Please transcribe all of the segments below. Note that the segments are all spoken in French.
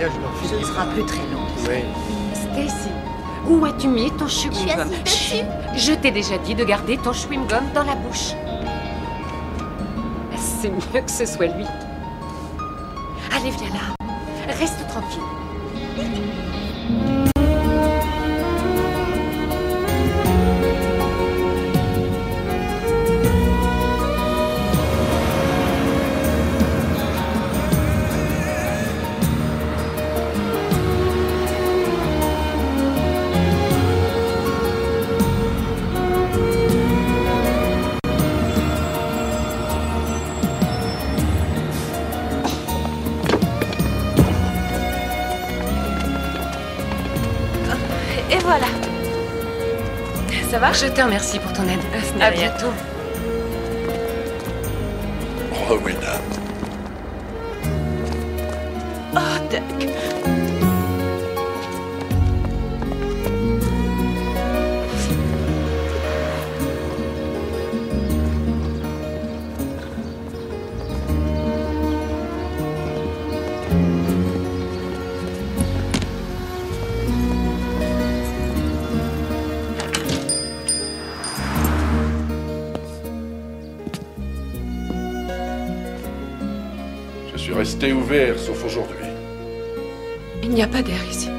voyage dans Ce ne sera plus très long. Oui. Stacy, où as-tu mis ton Je suis chewing-gum? assise dessus. Je t'ai déjà dit de garder ton chewing-gum dans la bouche. C'est mieux que ce soit lui. Allez, viens là. Reste tranquille. Et voilà. Ça va? Je te remercie pour ton aide. Ce n'est À rien. bientôt. Rowena. Oh, Doug. Je suis resté ouvert, sauf aujourd'hui. Il n'y a pas d'air ici.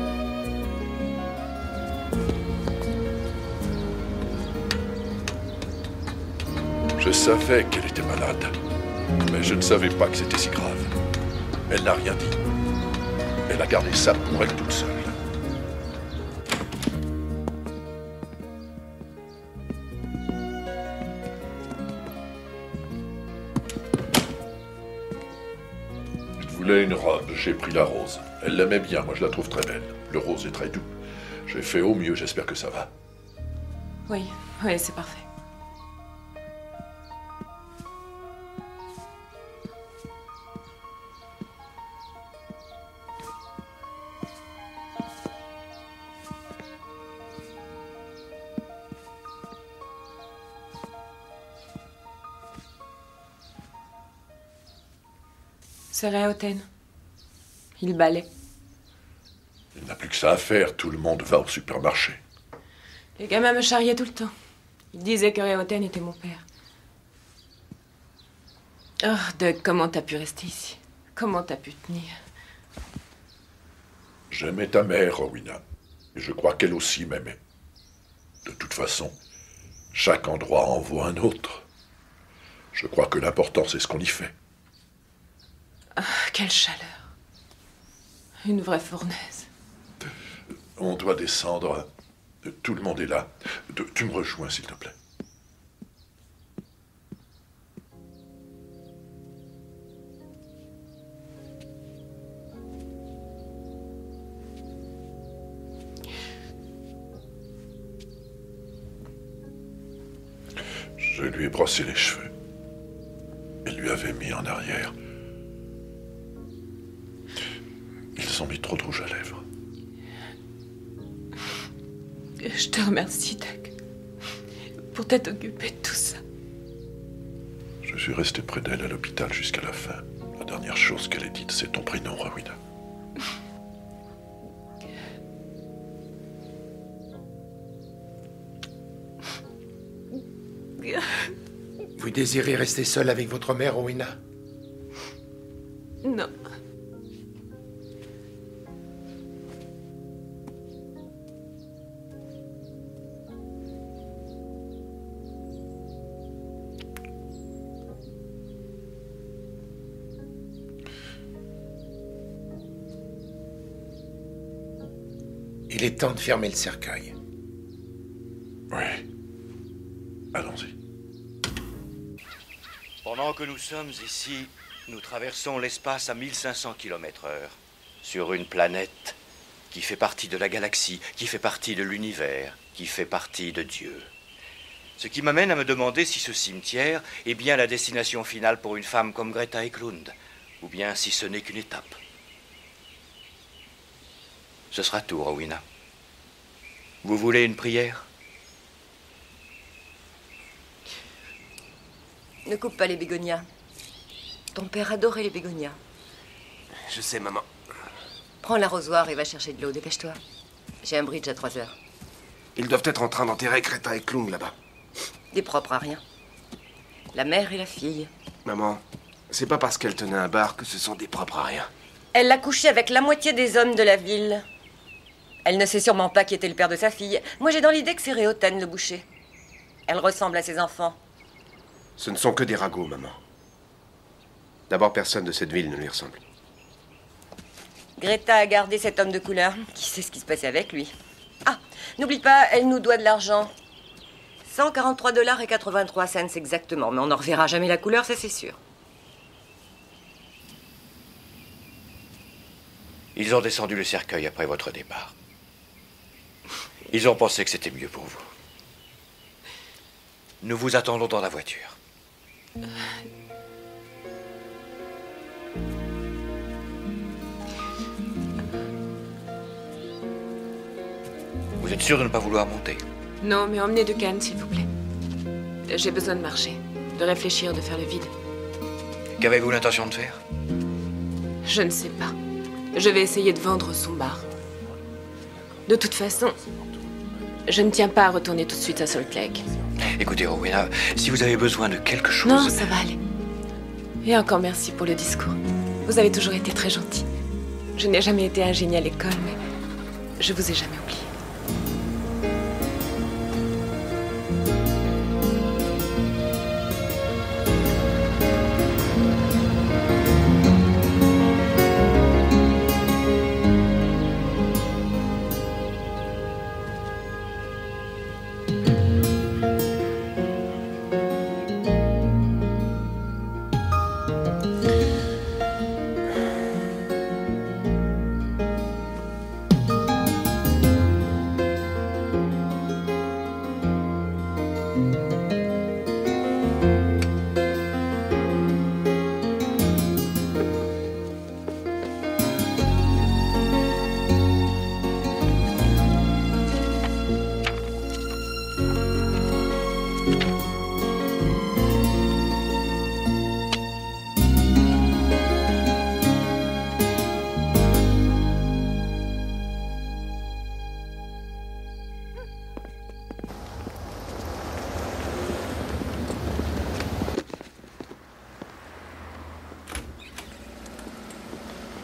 Je savais qu'elle était malade, mais je ne savais pas que c'était si grave. Elle n'a rien dit. Elle a gardé ça pour elle toute seule. Je voulais une robe, j'ai pris la rose. Elle l'aimait bien, moi je la trouve très belle. Le rose est très doux. J'ai fait au mieux, j'espère que ça va. Oui, oui, c'est parfait. C'est Réoten. Il balaie. Il n'a plus que ça à faire, tout le monde va au supermarché. Les gamins me charriaient tout le temps. Ils disaient que Réoten était mon père. Oh, Doug, comment t'as pu rester ici? Comment t'as pu tenir? J'aimais ta mère, Rowena, et je crois qu'elle aussi m'aimait. De toute façon, chaque endroit envoie un autre. Je crois que l'important, c'est ce qu'on y fait. Ah, quelle chaleur. Une vraie fournaise. On doit descendre. Tout le monde est là. Tu me rejoins, s'il te plaît. Je lui ai brossé les cheveux. Elle lui avait mis en arrière. Ils ont mis trop de rouge à lèvres. Je te remercie, Doug, pour t'être occupé de tout ça. Je suis resté près d'elle à l'hôpital jusqu'à la fin. La dernière chose qu'elle ait dite, c'est ton prénom, Rowena. Vous désirez rester seul avec votre mère, Rowena? Non. Il est temps de fermer le cercueil. Oui. Allons-y. Pendant que nous sommes ici, nous traversons l'espace à 1500 km/h, sur une planète qui fait partie de la galaxie, qui fait partie de l'univers, qui fait partie de Dieu. Ce qui m'amène à me demander si ce cimetière est bien la destination finale pour une femme comme Greta Eklund, ou bien si ce n'est qu'une étape. Ce sera tout, Rowena. Vous voulez une prière? Ne coupe pas les bégonias. Ton père adorait les bégonias. Je sais, maman. Prends l'arrosoir et va chercher de l'eau, dépêche-toi. J'ai un bridge à 3 heures. Ils doivent être en train d'enterrer Greta et Klung là-bas. Des propres à rien. La mère et la fille. Maman, c'est pas parce qu'elle tenait un bar que ce sont des propres à rien. Elle l'a couché avec la moitié des hommes de la ville. Elle ne sait sûrement pas qui était le père de sa fille. Moi, j'ai dans l'idée que c'est Réoten, le boucher. Elle ressemble à ses enfants. Ce ne sont que des ragots, maman. D'abord, personne de cette ville ne lui ressemble. Greta a gardé cet homme de couleur. Qui sait ce qui se passait avec lui? Ah, n'oublie pas, elle nous doit de l'argent. 143,83 $ exactement. Mais on n'en reverra jamais la couleur, ça c'est sûr. Ils ont descendu le cercueil après votre départ. Ils ont pensé que c'était mieux pour vous. Nous vous attendons dans la voiture. Vous êtes sûr de ne pas vouloir monter? Non, mais emmenez de Cannes, s'il vous plaît. J'ai besoin de marcher, de réfléchir, de faire le vide. Qu'avez-vous l'intention de faire? Je ne sais pas. Je vais essayer de vendre son bar. De toute façon, je ne tiens pas à retourner tout de suite à Salt Lake. Écoutez, Rowena, si vous avez besoin de quelque chose... Non, ça va aller. Et encore merci pour le discours. Vous avez toujours été très gentil. Je n'ai jamais été un génie à l'école, mais je vous ai jamais oublié.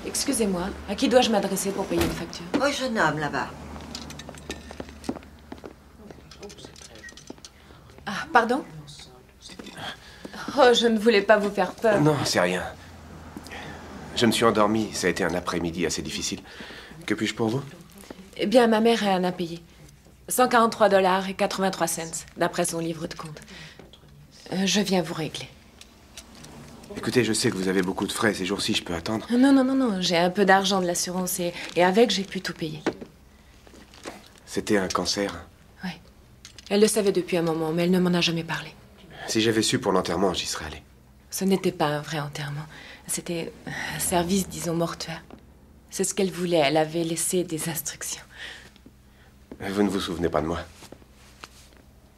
Excusez-moi, à qui dois-je m'adresser pour payer une facture? Au jeune homme là-bas. Ah, pardon? Oh, je ne voulais pas vous faire peur. Non, c'est rien. Je me suis endormi. Ça a été un après-midi assez difficile. Que puis-je pour vous? Eh bien, ma mère a un impayé. 143,83 $, d'après son livre de compte. Je viens vous régler. Écoutez, je sais que vous avez beaucoup de frais ces jours-ci. Je peux attendre? Non. J'ai un peu d'argent de l'assurance et avec, j'ai pu tout payer. C'était un cancer. Oui. Elle le savait depuis un moment, mais elle ne m'en a jamais parlé. Si j'avais su pour l'enterrement, j'y serais allé. Ce n'était pas un vrai enterrement. C'était un service, disons, mortuaire. C'est ce qu'elle voulait. Elle avait laissé des instructions. Vous ne vous souvenez pas de moi?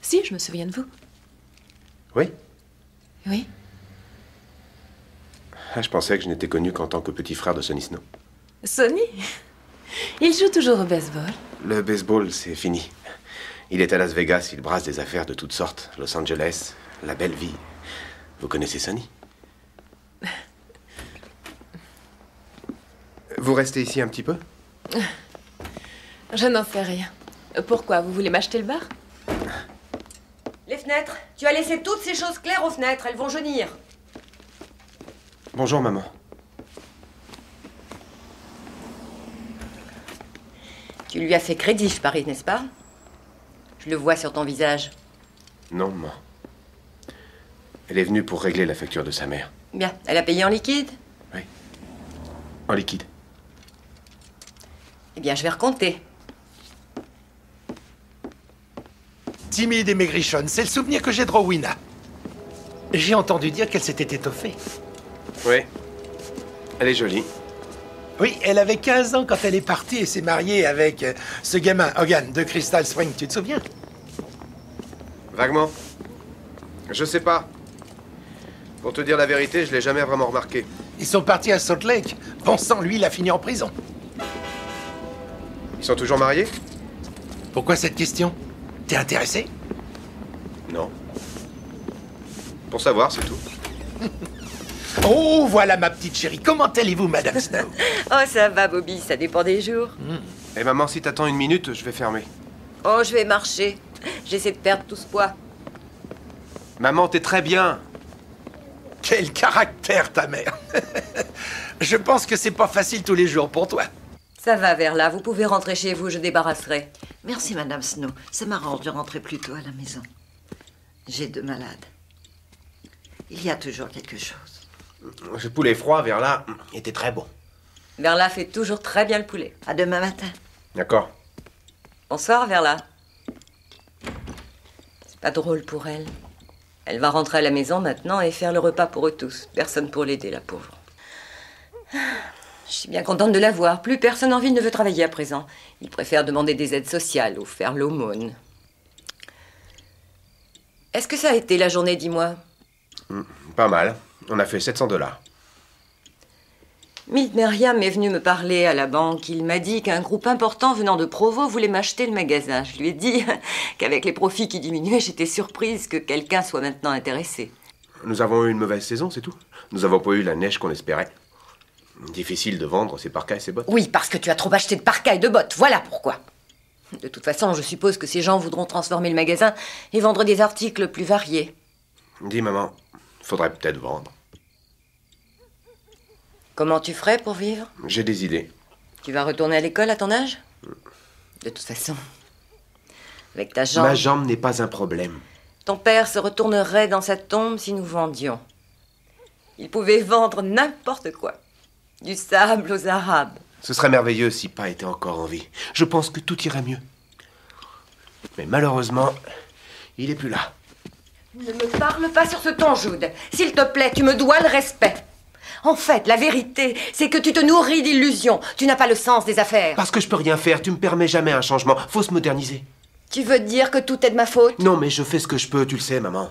Si, je me souviens de vous. Oui? Oui. Ah, je pensais que je n'étais connu qu'en tant que petit frère de Sonny Snow. Sonny? Il joue toujours au baseball. Le baseball, c'est fini. Il est à Las Vegas, il brasse des affaires de toutes sortes. Los Angeles, la belle vie. Vous connaissez Sonny? Vous restez ici un petit peu? Je n'en sais rien. Pourquoi? Vous voulez m'acheter le bar? Les fenêtres. Tu as laissé toutes ces choses claires aux fenêtres. Elles vont jaunir. Bonjour, maman. Tu lui as fait crédit, je parie, n'est-ce pas? Je le vois sur ton visage. Non, maman. Elle est venue pour régler la facture de sa mère. Bien. Elle a payé en liquide? Oui. En liquide. Eh bien, je vais recompter. Timide et maigrichonne, c'est le souvenir que j'ai de Rowena. J'ai entendu dire qu'elle s'était étoffée. Oui. Elle est jolie. Oui, elle avait 15 ans quand elle est partie et s'est mariée avec ce gamin, Hogan, de Crystal Spring, tu te souviens? Vaguement. Je sais pas. Pour te dire la vérité, je l'ai jamais vraiment remarqué. Ils sont partis à Salt Lake. Bon sang, lui, il a fini en prison. Ils sont toujours mariés? Pourquoi cette question? T'es intéressé? Non. Pour savoir, c'est tout. Oh, voilà ma petite chérie. Comment allez-vous, Madame Snow? Oh, ça va, Bobby, ça dépend des jours. Et maman, si t'attends une minute, je vais fermer. Oh, je vais marcher. J'essaie de perdre tout ce poids. Maman, t'es très bien. Quel caractère, ta mère. Je pense que c'est pas facile tous les jours pour toi. Ça va, Verla, vous pouvez rentrer chez vous, je débarrasserai. Merci, Madame Snow. Ça m'arrange de rentrer plus tôt à la maison. J'ai 2 malades. Il y a toujours quelque chose. Ce poulet froid vers là était très bon. Verla fait toujours très bien le poulet. À demain matin. D'accord. Bonsoir, Verla. C'est pas drôle pour elle. Elle va rentrer à la maison maintenant et faire le repas pour eux tous. Personne pour l'aider, la pauvre. Je suis bien contente de la voir. Plus personne en ville ne veut travailler à présent. Ils préfèrent demander des aides sociales ou faire l'aumône. Est-ce que ça a été la journée, dis-moi? Pas mal. On a fait $700. Milt Merriam est venu me parler à la banque. Il m'a dit qu'un groupe important venant de Provo voulait m'acheter le magasin. Je lui ai dit qu'avec les profits qui diminuaient, j'étais surprise que quelqu'un soit maintenant intéressé. Nous avons eu une mauvaise saison, c'est tout. Nous n'avons pas eu la neige qu'on espérait. Difficile de vendre ses parkas et ses bottes. Oui, parce que tu as trop acheté de parkas et de bottes. Voilà pourquoi. De toute façon, je suppose que ces gens voudront transformer le magasin et vendre des articles plus variés. Dis, maman, faudrait peut-être vendre. Comment tu ferais pour vivre? J'ai des idées. Tu vas retourner à l'école à ton âge? De toute façon, avec ta jambe... Ma jambe n'est pas un problème. Ton père se retournerait dans sa tombe si nous vendions. Il pouvait vendre n'importe quoi. Du sable aux Arabes. Ce serait merveilleux si Pa était encore en vie. Je pense que tout irait mieux. Mais malheureusement, il est plus là. Ne me parle pas sur ce ton, Jude. S'il te plaît, tu me dois le respect. En fait, la vérité, c'est que tu te nourris d'illusions. Tu n'as pas le sens des affaires. Parce que je peux rien faire, tu me permets jamais un changement. Faut se moderniser. Tu veux dire que tout est de ma faute? Non, mais je fais ce que je peux, tu le sais, maman.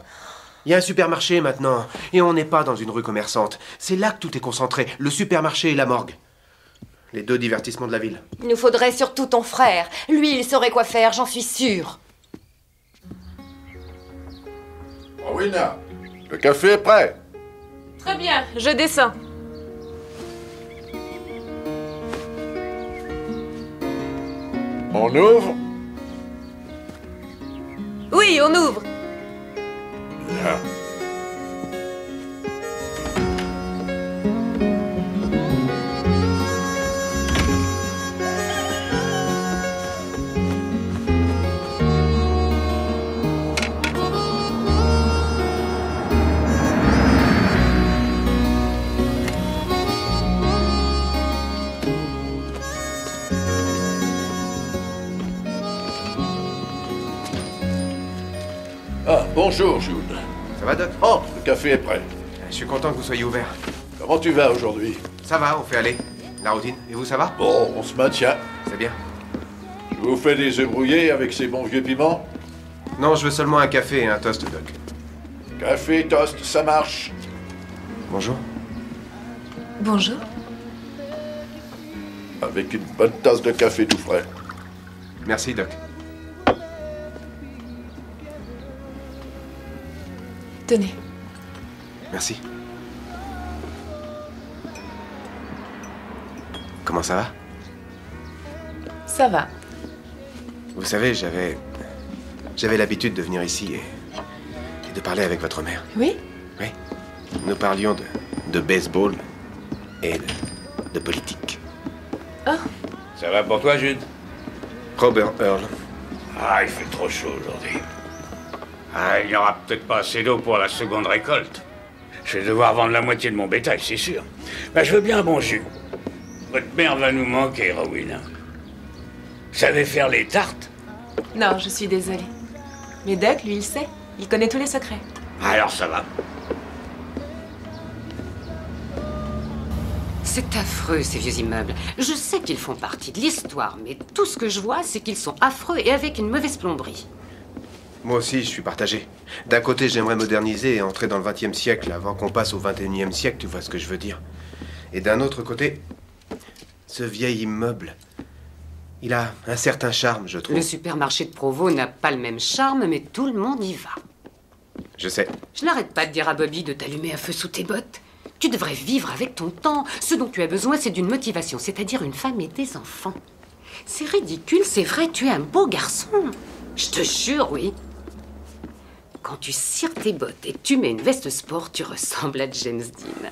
Il y a un supermarché maintenant, et on n'est pas dans une rue commerçante. C'est là que tout est concentré, le supermarché et la morgue. Les 2 divertissements de la ville. Il nous faudrait surtout ton frère. Lui, il saurait quoi faire, j'en suis sûre. Rowena, le café est prêt. Très bien, je descends. On ouvre? Oui, on ouvre. Bien. Ah, bonjour, Jude. Ça va, Doc? Entre, le café est prêt. Je suis content que vous soyez ouvert. Comment tu vas aujourd'hui? Ça va, on fait aller. La routine. Et vous, ça va? Bon, on se maintient. C'est bien. Je vous fais des œufs brouillés avec ces bons vieux piments? Non, je veux seulement un café et un toast, Doc. Café, toast, ça marche. Bonjour. Bonjour. Avec une bonne tasse de café tout frais. Merci, Doc. Tenez. Merci. Comment ça va? Ça va. Vous savez, j'avais l'habitude de venir ici et de parler avec votre mère. Oui? Oui. Nous parlions de baseball et de politique. Oh, Ça va pour toi, Jude? Robert Earl. Ah, il fait trop chaud aujourd'hui. Ah, il n'y aura peut-être pas assez d'eau pour la seconde récolte. Je vais devoir vendre la moitié de mon bétail, c'est sûr. Ben, je veux bien un bon jus. Votre mère va nous manquer, Rowena. Vous savez faire les tartes? non, je suis désolée. Mais Doc, lui, il sait. Il connaît tous les secrets. Alors ça va. C'est affreux, ces vieux immeubles. Je sais qu'ils font partie de l'histoire, mais tout ce que je vois, c'est qu'ils sont affreux et avec une mauvaise plomberie. Moi aussi, je suis partagé. D'un côté, j'aimerais moderniser et entrer dans le XXe siècle avant qu'on passe au XXIe siècle, tu vois ce que je veux dire. Et d'un autre côté, ce vieil immeuble, Il a un certain charme, je trouve. Le supermarché de Provo n'a pas le même charme, mais tout le monde y va. Je sais. Je n'arrête pas de dire à Bobby de t'allumer un feu sous tes bottes. Tu devrais vivre avec ton temps. Ce dont tu as besoin, c'est d'une motivation, c'est-à-dire une femme et des enfants. C'est ridicule, c'est vrai, tu es un beau garçon. Je te jure, oui. Quand tu cires tes bottes et que tu mets une veste sport, tu ressembles à James Dean.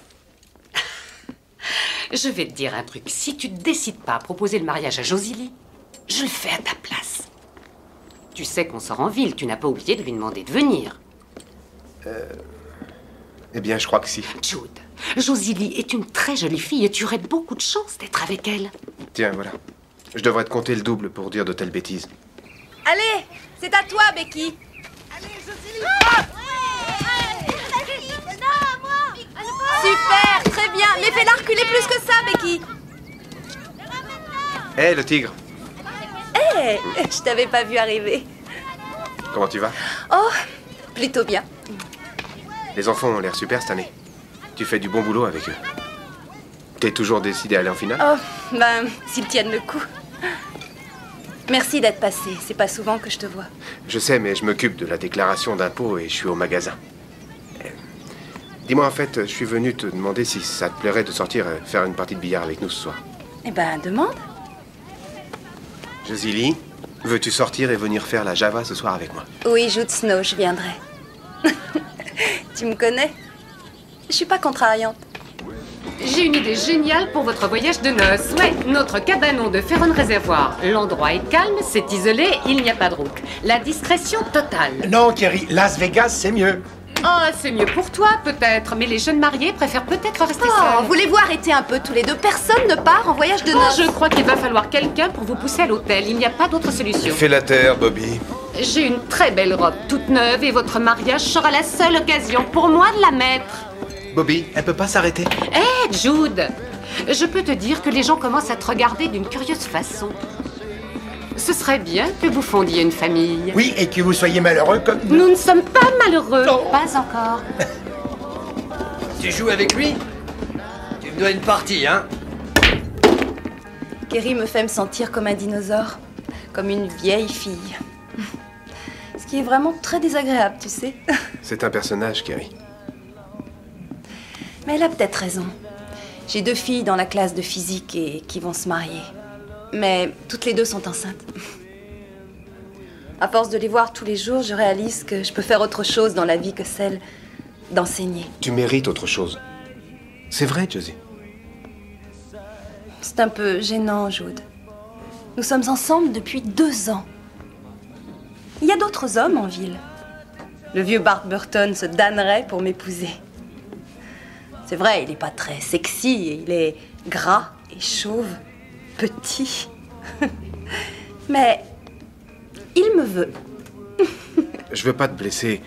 Je vais te dire un truc. Si tu ne décides pas à proposer le mariage à Josie, je le fais à ta place. Tu sais qu'on sort en ville, tu n'as pas oublié de lui demander de venir. Eh bien, je crois que si. Jude, Josie est une très jolie fille et tu aurais beaucoup de chance d'être avec elle. Tiens, voilà. Je devrais te compter le double pour dire de telles bêtises. Allez, c'est à toi, Becky. Super, très bien. Mais fais-la reculer plus que ça, Becky. Hé, le tigre. Hé, je t'avais pas vu arriver. Comment tu vas? Oh, plutôt bien. Les enfants ont l'air super cette année. Tu fais du bon boulot avec eux. T'es toujours décidé à aller en finale? Oh, ben, s'ils tiennent le coup. Merci d'être passé. C'est pas souvent que je te vois. Je sais, mais je m'occupe de la déclaration d'impôt et je suis au magasin. Dis-moi, en fait, je suis venu te demander si ça te plairait de sortir faire une partie de billard avec nous ce soir. Eh ben, demande. Josie, veux-tu sortir et venir faire la Java ce soir avec moi? Oui, Jude Snow, je viendrai. Tu me connais? Je suis pas contrariante. J'ai une idée géniale pour votre voyage de noces. Ouais, notre cabanon de Ferron Réservoir. L'endroit est calme, c'est isolé, il n'y a pas de route. La discrétion totale. Non, Kerry, Las Vegas, c'est mieux. Oh, c'est mieux pour toi, peut-être. Mais les jeunes mariés préfèrent peut-être rester Oh, seuls. voulez-vous arrêter un peu tous les deux? Personne ne part en voyage de Oh, noces. je crois qu'il va falloir quelqu'un pour vous pousser à l'hôtel. Il n'y a pas d'autre solution. Fais la terre, Bobby. J'ai une très belle robe toute neuve et votre mariage sera la seule occasion pour moi de la mettre. Bobby, elle peut pas s'arrêter. Hé, Jude, je peux te dire que les gens commencent à te regarder d'une curieuse façon. Ce serait bien que vous fondiez une famille. Oui, et que vous soyez malheureux comme nous. Nous ne sommes pas malheureux. Non. Pas encore. Tu joues avec lui? Tu me dois une partie, hein? Kerry me fait me sentir comme un dinosaure, comme une vieille fille. Ce qui est vraiment très désagréable, tu sais. C'est un personnage, Kerry. Mais elle a peut-être raison. J'ai 2 filles dans la classe de physique et qui vont se marier. Mais toutes les 2 sont enceintes. À force de les voir tous les jours, je réalise que je peux faire autre chose dans la vie que celle d'enseigner. Tu mérites autre chose. C'est vrai, Josie. C'est un peu gênant, Jude. Nous sommes ensemble depuis 2 ans. Il y a d'autres hommes en ville. Le vieux Bart Burton se damnerait pour m'épouser. C'est vrai, il n'est pas très sexy, il est gras et chauve, petit. Mais il me veut. Je veux pas te blesser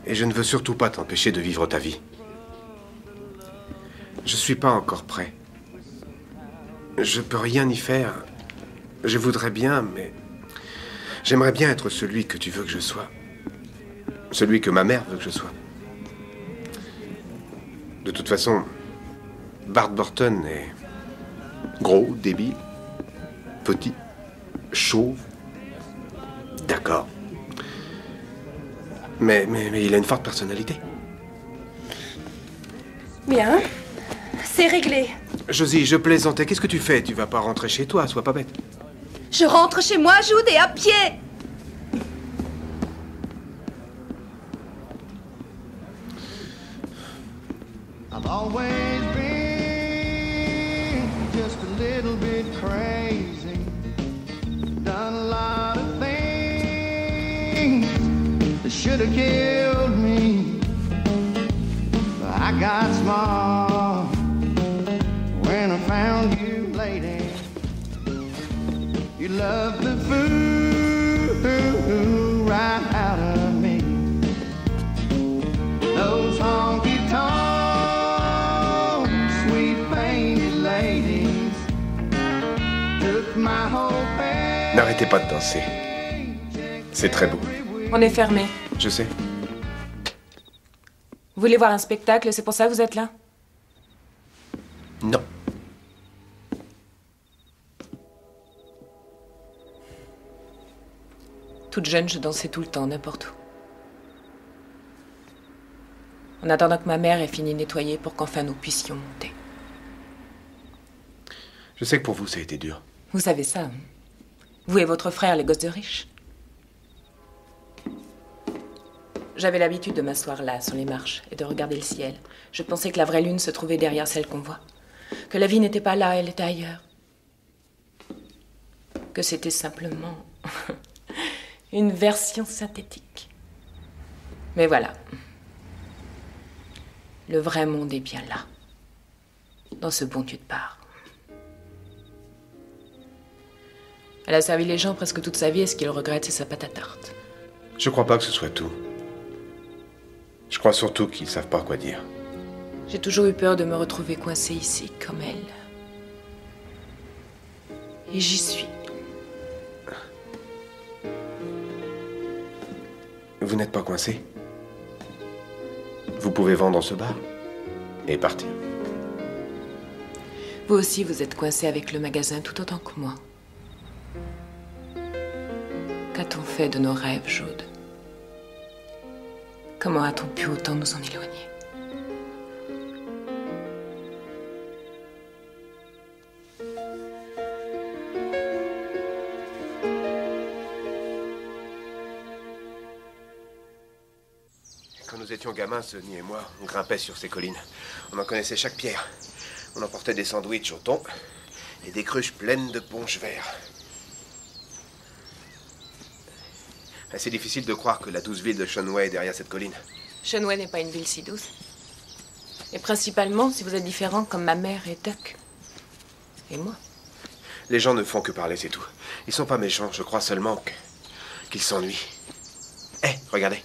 et je ne veux surtout pas t'empêcher de vivre ta vie. Je suis pas encore prêt. Je peux rien y faire. Je voudrais bien, mais j'aimerais bien être celui que tu veux que je sois. Celui que ma mère veut que je sois. De toute façon, Bart Burton est gros, débile, petit, chauve. D'accord. Mais il a une forte personnalité. Bien, c'est réglé. Josie, je plaisantais. Qu'est-ce que tu fais? Tu vas pas rentrer chez toi, sois pas bête. Je rentre chez moi, Jude, et à pied. I've always been just a little bit crazy. Done a lot of things that should have killed me. But I got smart when I found you, lady. You love the fool right out of me. Those honky tonk, sweet painted ladies took my whole bed. N'arrêtez pas de danser. C'est très beau. On est fermé. Je sais. Vous voulez voir un spectacle, c'est pour ça que vous êtes là? Non. Toute jeune, je dansais tout le temps, n'importe où. En attendant que ma mère ait fini de nettoyer pour qu'enfin nous puissions monter. Je sais que pour vous, ça a été dur. Vous savez ça, hein? Vous et votre frère, les gosses de riches. J'avais l'habitude de m'asseoir là, sur les marches, et de regarder le ciel. Je pensais que la vraie lune se trouvait derrière celle qu'on voit. Que la vie n'était pas là, elle était ailleurs. Que c'était simplement une version synthétique. Mais voilà. Le vrai monde est bien là. Dans ce bon Dieu de part. Elle a servi les gens presque toute sa vie et ce qu'il regrette, c'est sa pâte à tarte. Je crois pas que ce soit tout. Je crois surtout qu'ils savent pas quoi dire. J'ai toujours eu peur de me retrouver coincée ici, comme elle. Et j'y suis. Vous n'êtes pas coincé? Vous pouvez vendre ce bar et partir. Vous aussi, vous êtes coincé avec le magasin tout autant que moi. Qu'a-t-on fait de nos rêves, Jaude? Comment a-t-on pu autant nous en éloigner? Quand nous étions gamins, Sonny et moi, on grimpait sur ces collines. On en connaissait chaque pierre. On emportait des sandwichs au thon et des cruches pleines de punch vert. C'est difficile de croire que la douce ville de Shenway est derrière cette colline. Shenway n'est pas une ville si douce. Et principalement si vous êtes différents comme ma mère et Duck. Et moi. Les gens ne font que parler, c'est tout. Ils sont pas méchants, je crois seulement qu'ils s'ennuient. Hé, regardez.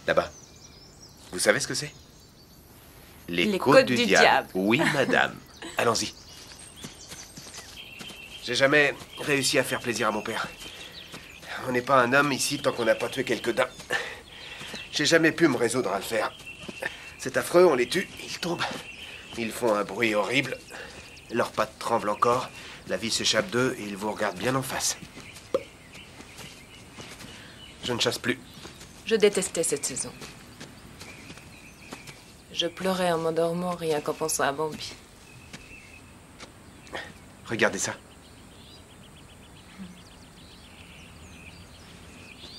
Là-bas. Vous savez ce que c'est? Les côtes du diable. Oui, madame. Allons-y. J'ai jamais réussi à faire plaisir à mon père. On n'est pas un homme ici tant qu'on n'a pas tué quelques daims. J'ai jamais pu me résoudre à le faire. C'est affreux, on les tue, ils tombent. Ils font un bruit horrible. Leurs pattes tremblent encore. La vie s'échappe d'eux et ils vous regardent bien en face. Je ne chasse plus. Je détestais cette saison. Je pleurais en m'endormant rien qu'en pensant à Bambi. Regardez ça.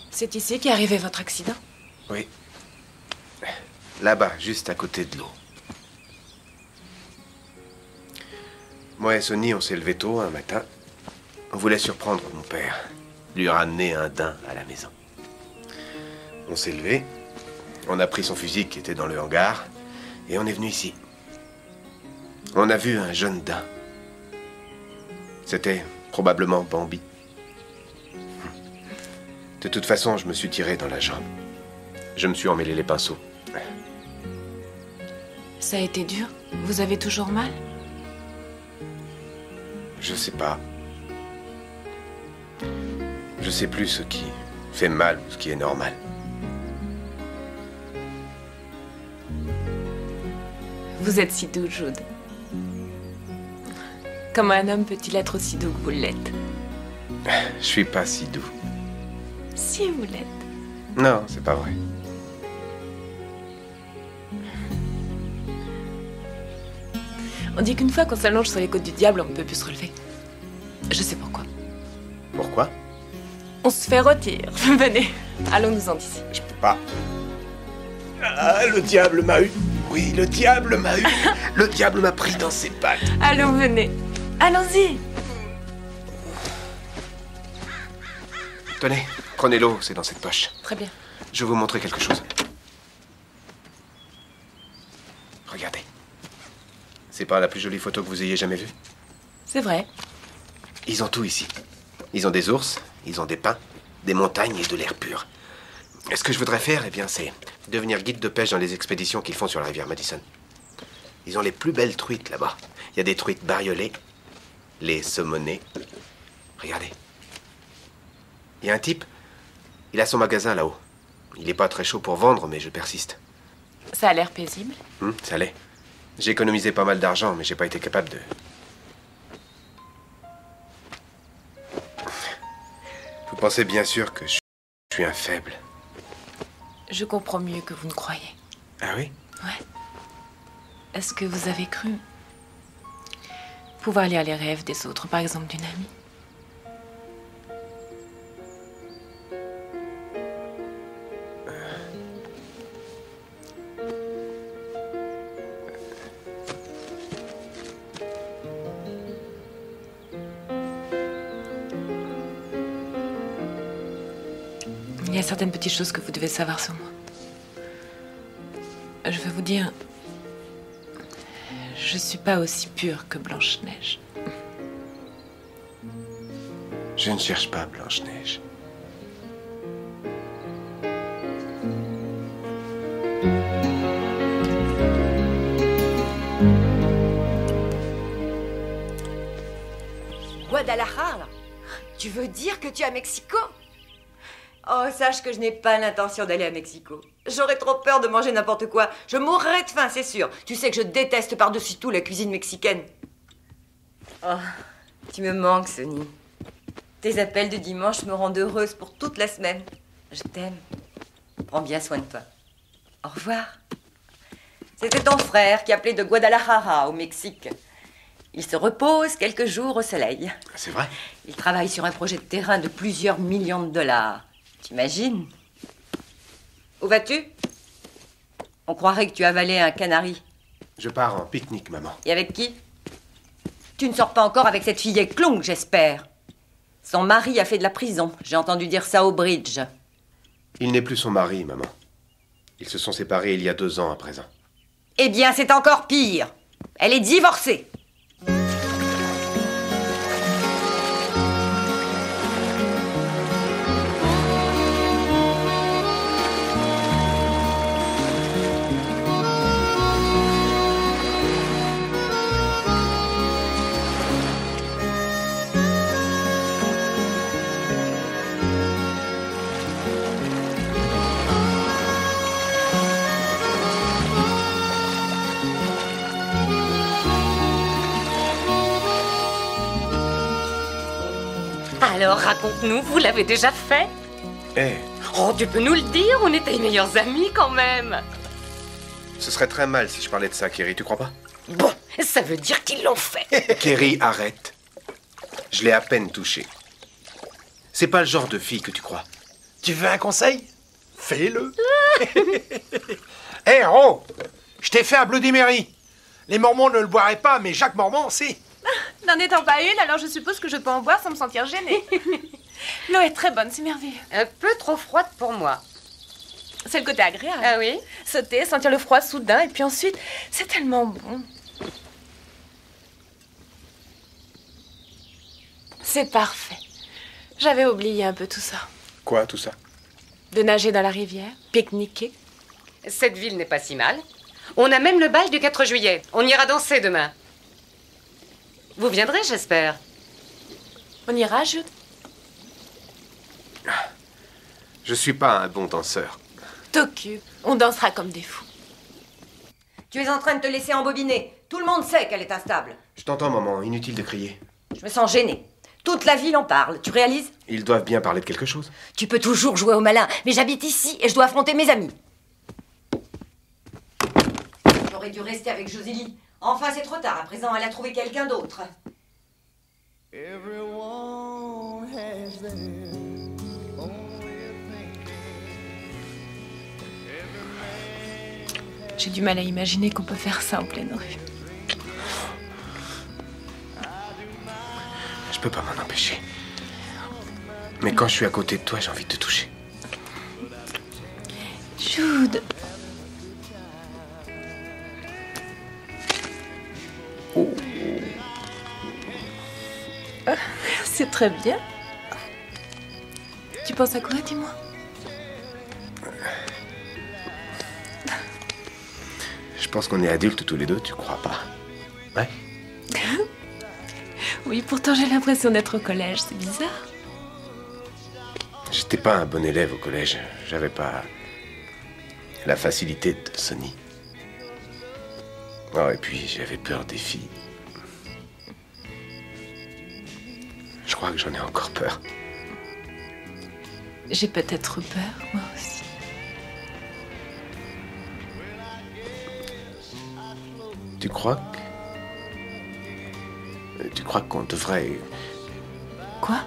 C'est ici qu'est arrivé votre accident? Oui. Là-bas, juste à côté de l'eau. Moi et Sonny, on s'est levé tôt un matin. On voulait surprendre mon père, lui ramener un daim à la maison. On s'est levé, on a pris son fusil qui était dans le hangar, et on est venu ici. On a vu un jeune daim. C'était probablement Bambi. De toute façon, je me suis tiré dans la jambe. Je me suis emmêlé les pinceaux. Ça a été dur? Vous avez toujours mal? Je sais pas. Je sais plus ce qui fait mal ou ce qui est normal. Vous êtes si doux, Jude. Comment un homme peut-il être aussi doux que vous l'êtes? Je suis pas si doux. Si vous l'êtes. Non, c'est pas vrai. On dit qu'une fois qu'on s'allonge sur les côtes du diable, on ne peut plus se relever. Je sais pourquoi. Pourquoi? On se fait rôtir. Venez, allons-nous-en d'ici. Je peux pas. Ah, le diable m'a eu. Oui, le diable m'a eu. Le diable m'a pris dans ses pattes. Allons, venez. Allons-y. Tenez, prenez l'eau, c'est dans cette poche. Très bien. Je vais vous montrer quelque chose. Regardez. C'est pas la plus jolie photo que vous ayez jamais vue? C'est vrai. Ils ont tout ici. Ils ont des ours, ils ont des pins, des montagnes et de l'air pur. Et ce que je voudrais faire, eh bien, c'est devenir guide de pêche dans les expéditions qu'ils font sur la rivière Madison. Ils ont les plus belles truites là-bas. Il y a des truites bariolées, les saumonnées. Regardez. Il y a un type, il a son magasin là-haut. Il n'est pas très chaud pour vendre, mais je persiste. Ça a l'air paisible. Ça l'est. J'ai économisé pas mal d'argent, mais j'ai pas été capable de... Tout pensez bien sûr que je suis un faible. Je comprends mieux que vous ne croyez. Ah oui? Ouais. Est-ce que vous avez cru pouvoir lire les rêves des autres, par exemple d'une amie? Il y a certaines petites choses que vous devez savoir sur moi. Je veux vous dire, je suis pas aussi pure que Blanche-Neige. Je ne cherche pas Blanche-Neige. Guadalajara? Tu veux dire que tu es à Mexico? Oh, sache que je n'ai pas l'intention d'aller à Mexico. J'aurais trop peur de manger n'importe quoi. Je mourrais de faim, c'est sûr. Tu sais que je déteste par-dessus tout la cuisine mexicaine. Oh, tu me manques, Sonny. Tes appels de dimanche me rendent heureuse pour toute la semaine. Je t'aime. Prends bien soin de toi. Au revoir. C'était ton frère qui appelait de Guadalajara, au Mexique. Il se repose quelques jours au soleil. C'est vrai? Il travaille sur un projet de terrain de plusieurs millions de dollars. T'imagines? Où vas-tu? On croirait que tu avalais un canari. Je pars en pique-nique, maman. Et avec qui? Tu ne sors pas encore avec cette fille Klong, j'espère. Son mari a fait de la prison. J'ai entendu dire ça au bridge. Il n'est plus son mari, maman. Ils se sont séparés il y a 2 ans à présent. Eh bien, c'est encore pire. Elle est divorcée. Alors, raconte-nous, vous l'avez déjà fait? Eh, Oh, tu peux nous le dire, on était les meilleurs amis quand même. ce serait très mal si je parlais de ça, Kerry, tu crois pas? Bon, ça veut dire qu'ils l'ont fait. Kerry, arrête. Je l'ai à peine touché. C'est pas le genre de fille que tu crois. Tu veux un conseil? Fais-le. Hé, oh! Je t'ai fait un Bloody Mary. Les Mormons ne le boiraient pas, mais Jacques Mormon, si. N'en étant pas une, alors je suppose que je peux en boire sans me sentir gênée. L'eau est très bonne, c'est merveilleux. Un peu trop froide pour moi. C'est le côté agréable. Ah oui? Sauter, sentir le froid soudain, et puis ensuite, c'est tellement bon. C'est parfait. J'avais oublié un peu tout ça. Quoi, tout ça? De nager dans la rivière, pique-niquer. Cette ville n'est pas si mal. On a même le bal du 4 juillet. On ira danser demain. Vous viendrez, j'espère. On ira, Jude? Je suis pas un bon danseur. T'occupe. On dansera comme des fous. Tu es en train de te laisser embobiner. Tout le monde sait qu'elle est instable. Je t'entends, maman. Inutile de crier. Je me sens gênée. Toute la ville en parle, tu réalises? Ils doivent bien parler de quelque chose. Tu peux toujours jouer au malin, mais j'habite ici et je dois affronter mes amis. J'aurais dû rester avec Josélie. Enfin, c'est trop tard. À présent, elle a trouvé quelqu'un d'autre. Everyone has their J'ai du mal à imaginer qu'on peut faire ça en pleine rue. Je peux pas m'en empêcher. Mais quand je suis à côté de toi, j'ai envie de te toucher. Jude. C'est très bien. Tu penses à quoi, dis-moi? Je pense qu'on est adultes tous les deux, tu crois pas? Ouais? Oui, pourtant j'ai l'impression d'être au collège, c'est bizarre. J'étais pas un bon élève au collège. J'avais pas la facilité de Sonny. Oh, et puis j'avais peur des filles. Je crois que j'en ai encore peur. J'ai peut-être peur, moi aussi. Tu crois qu'on devrait... Quoi?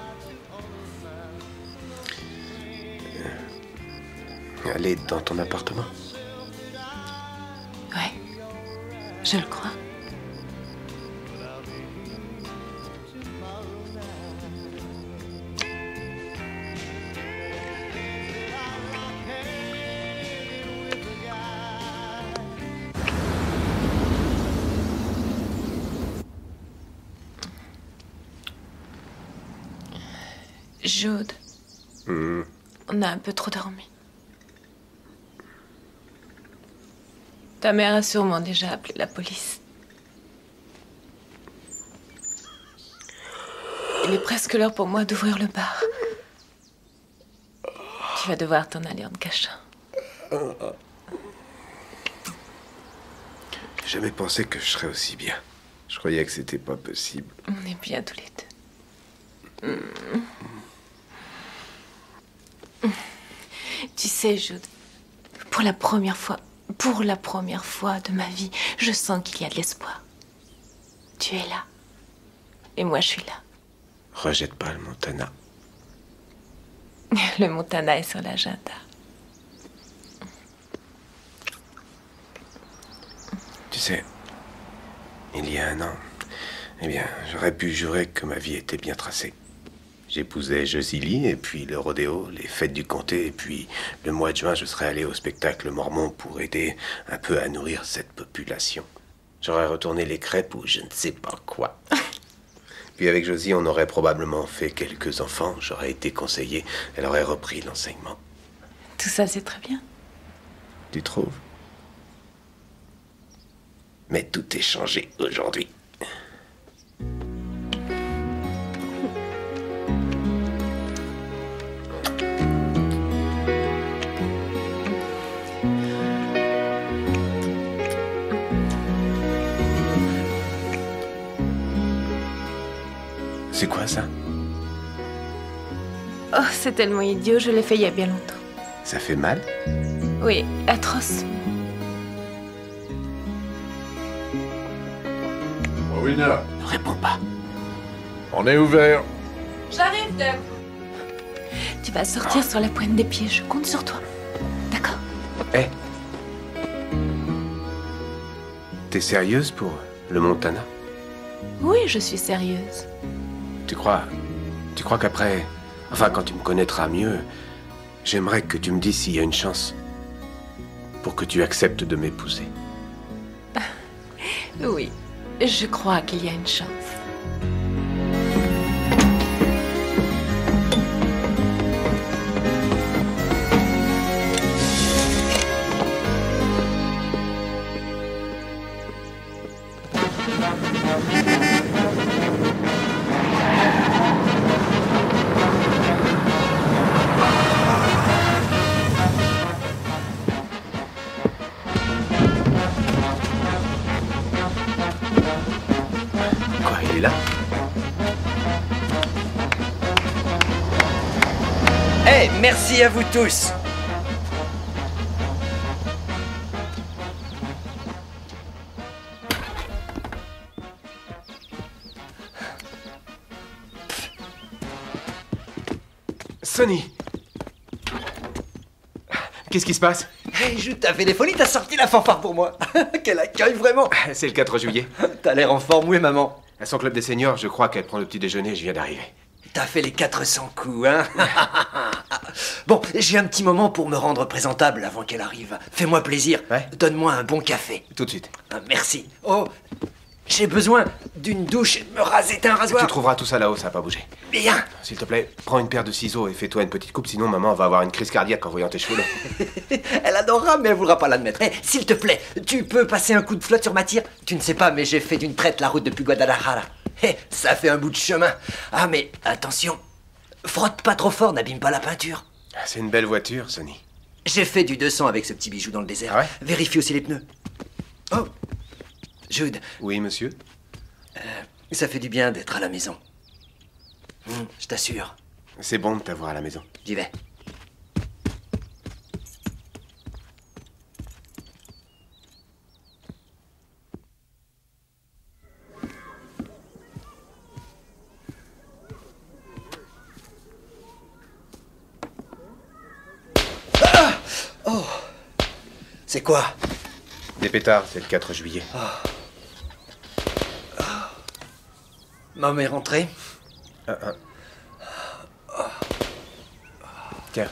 Aller dans ton appartement? Ouais, je le crois. Jude, on a un peu trop dormi. Ta mère a sûrement déjà appelé la police. Il est presque l'heure pour moi d'ouvrir le bar. Tu vas devoir t'en aller en te cachant. J'ai jamais pensé que je serais aussi bien. Je croyais que c'était pas possible. On est bien tous les deux. Tu sais, Jude, pour la première fois de ma vie, je sens qu'il y a de l'espoir. Tu es là. Et moi, je suis là. Rejette pas le Montana. Le Montana est sur l'agenda. Tu sais, il y a un an, eh bien, j'aurais pu jurer que ma vie était bien tracée. J'épousais Josilie, et puis le rodéo, les fêtes du comté, et puis le mois de juin, je serais allé au spectacle mormon pour aider un peu à nourrir cette population. J'aurais retourné les crêpes ou je ne sais pas quoi. Puis avec Josie, on aurait probablement fait quelques enfants, j'aurais été conseillé, elle aurait repris l'enseignement. Tout ça, c'est très bien. Tu trouves? Mais tout est changé aujourd'hui. C'est quoi ça? Oh, c'est tellement idiot, je l'ai fait il y a bien longtemps. Ça fait mal? Oui, atroce. Rowena, ne réponds pas. On est ouvert. J'arrive, Doug. Tu vas sortir sur la pointe des pieds, je compte sur toi. D'accord? Hé. T'es sérieuse pour le Montana? Oui, je suis sérieuse. Tu crois qu'après, enfin quand tu me connaîtras mieux, j'aimerais que tu me dises s'il y a une chance pour que tu acceptes de m'épouser. Oui, je crois qu'il y a une chance. Quoi, il est là? Eh, merci à vous tous. Sonny! Qu'est-ce qui se passe? Hey, je t'as fait des folies, t'as sorti la fanfare pour moi. Quel accueil, vraiment. C'est le 4 juillet. T'as l'air en forme, où est maman? À son club des seniors, je crois qu'elle prend le petit déjeuner, je viens d'arriver. T'as fait les 400 coups, hein? Bon, j'ai un petit moment pour me rendre présentable avant qu'elle arrive. Fais-moi plaisir. Ouais. Donne-moi un bon café. Tout de suite. Ah, merci. Oh, j'ai besoin d'une douche et de me raser. T'as un rasoir? Tu trouveras tout ça là-haut, ça va pas bouger. Bien. S'il te plaît, prends une paire de ciseaux et fais-toi une petite coupe, sinon maman va avoir une crise cardiaque en voyant tes cheveux longs. Elle adorera, mais elle voudra pas l'admettre. Eh, s'il te plaît, tu peux passer un coup de flotte sur ma tire? Tu ne sais pas, mais j'ai fait d'une traite la route depuis Guadalajara. Eh, ça fait un bout de chemin. Ah, mais attention, frotte pas trop fort, n'abîme pas la peinture. C'est une belle voiture, Sonny. J'ai fait du 200 avec ce petit bijou dans le désert. Ah ouais? Vérifie aussi les pneus. Oh, Jude. Oui, monsieur? Ça fait du bien d'être à la maison. Je t'assure. C'est bon de t'avoir à la maison. J'y vais. C'est quoi? Des pétards, c'est le 4 juillet. Maman est rentrée? Tiens.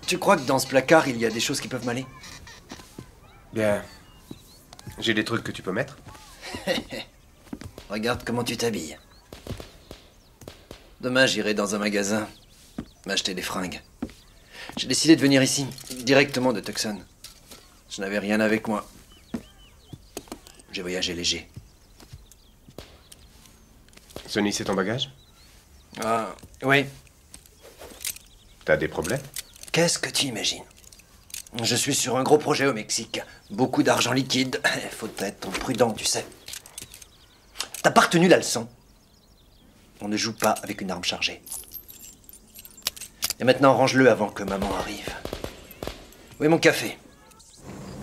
Tu crois que dans ce placard, il y a des choses qui peuvent m'aller? Bien. J'ai des trucs que tu peux mettre. Regarde comment tu t'habilles. Demain, j'irai dans un magasin m'acheter des fringues. J'ai décidé de venir ici, directement de Tucson. Je n'avais rien avec moi. J'ai voyagé léger. Sonny, c'est ton bagage? Ah, oui. T'as des problèmes? Qu'est-ce que tu imagines? Je suis sur un gros projet au Mexique. Beaucoup d'argent liquide. Faut être prudent, tu sais. T'as pas retenu la leçon? On ne joue pas avec une arme chargée. Et maintenant, range-le avant que maman arrive. Où est mon café?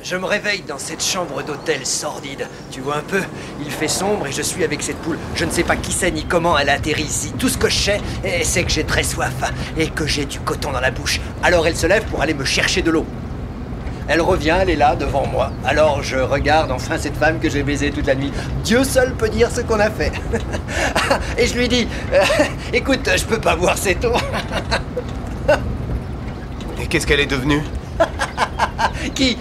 Je me réveille dans cette chambre d'hôtel sordide. Tu vois un peu? Il fait sombre et je suis avec cette poule. Je ne sais pas qui c'est ni comment elle a atterri ici. Tout ce que je sais, c'est que j'ai très soif et que j'ai du coton dans la bouche. Alors elle se lève pour aller me chercher de l'eau. Elle revient, elle est là, devant moi. Alors je regarde enfin cette femme que j'ai baisée toute la nuit. Dieu seul peut dire ce qu'on a fait. Et je lui dis, écoute, je peux pas boire cette eau. Et qu'est-ce qu'elle est devenue? Qui?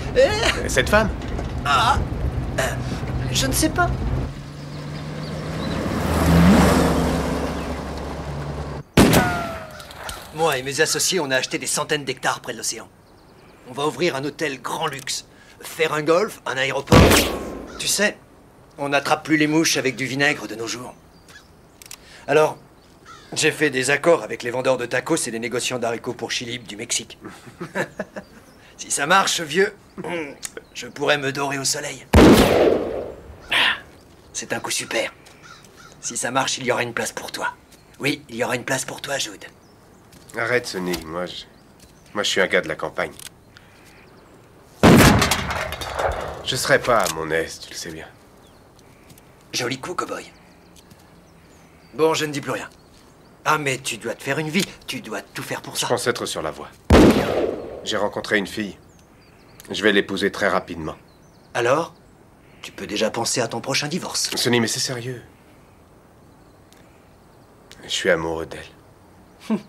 Cette femme? Ah, je ne sais pas. Moi et mes associés, on a acheté des centaines d'hectares près de l'océan. On va ouvrir un hôtel grand luxe, faire un golf, un aéroport. Tu sais, on n'attrape plus les mouches avec du vinaigre de nos jours. Alors, j'ai fait des accords avec les vendeurs de tacos et les négociants d'haricots pour Chili du Mexique. Si ça marche, vieux, je pourrais me dorer au soleil. C'est un coup super. Si ça marche, il y aura une place pour toi. Oui, il y aura une place pour toi, Jude. Arrête, Sonny. Moi, je suis un gars de la campagne. Je serai pas à mon aise, tu le sais bien. Joli coup, cow-boy. Bon, je ne dis plus rien. Ah, mais tu dois te faire une vie. Tu dois tout faire pour ça. Je pense être sur la voie. J'ai rencontré une fille. Je vais l'épouser très rapidement. Alors, tu peux déjà penser à ton prochain divorce. Sonny, mais c'est sérieux. Je suis amoureux d'elle.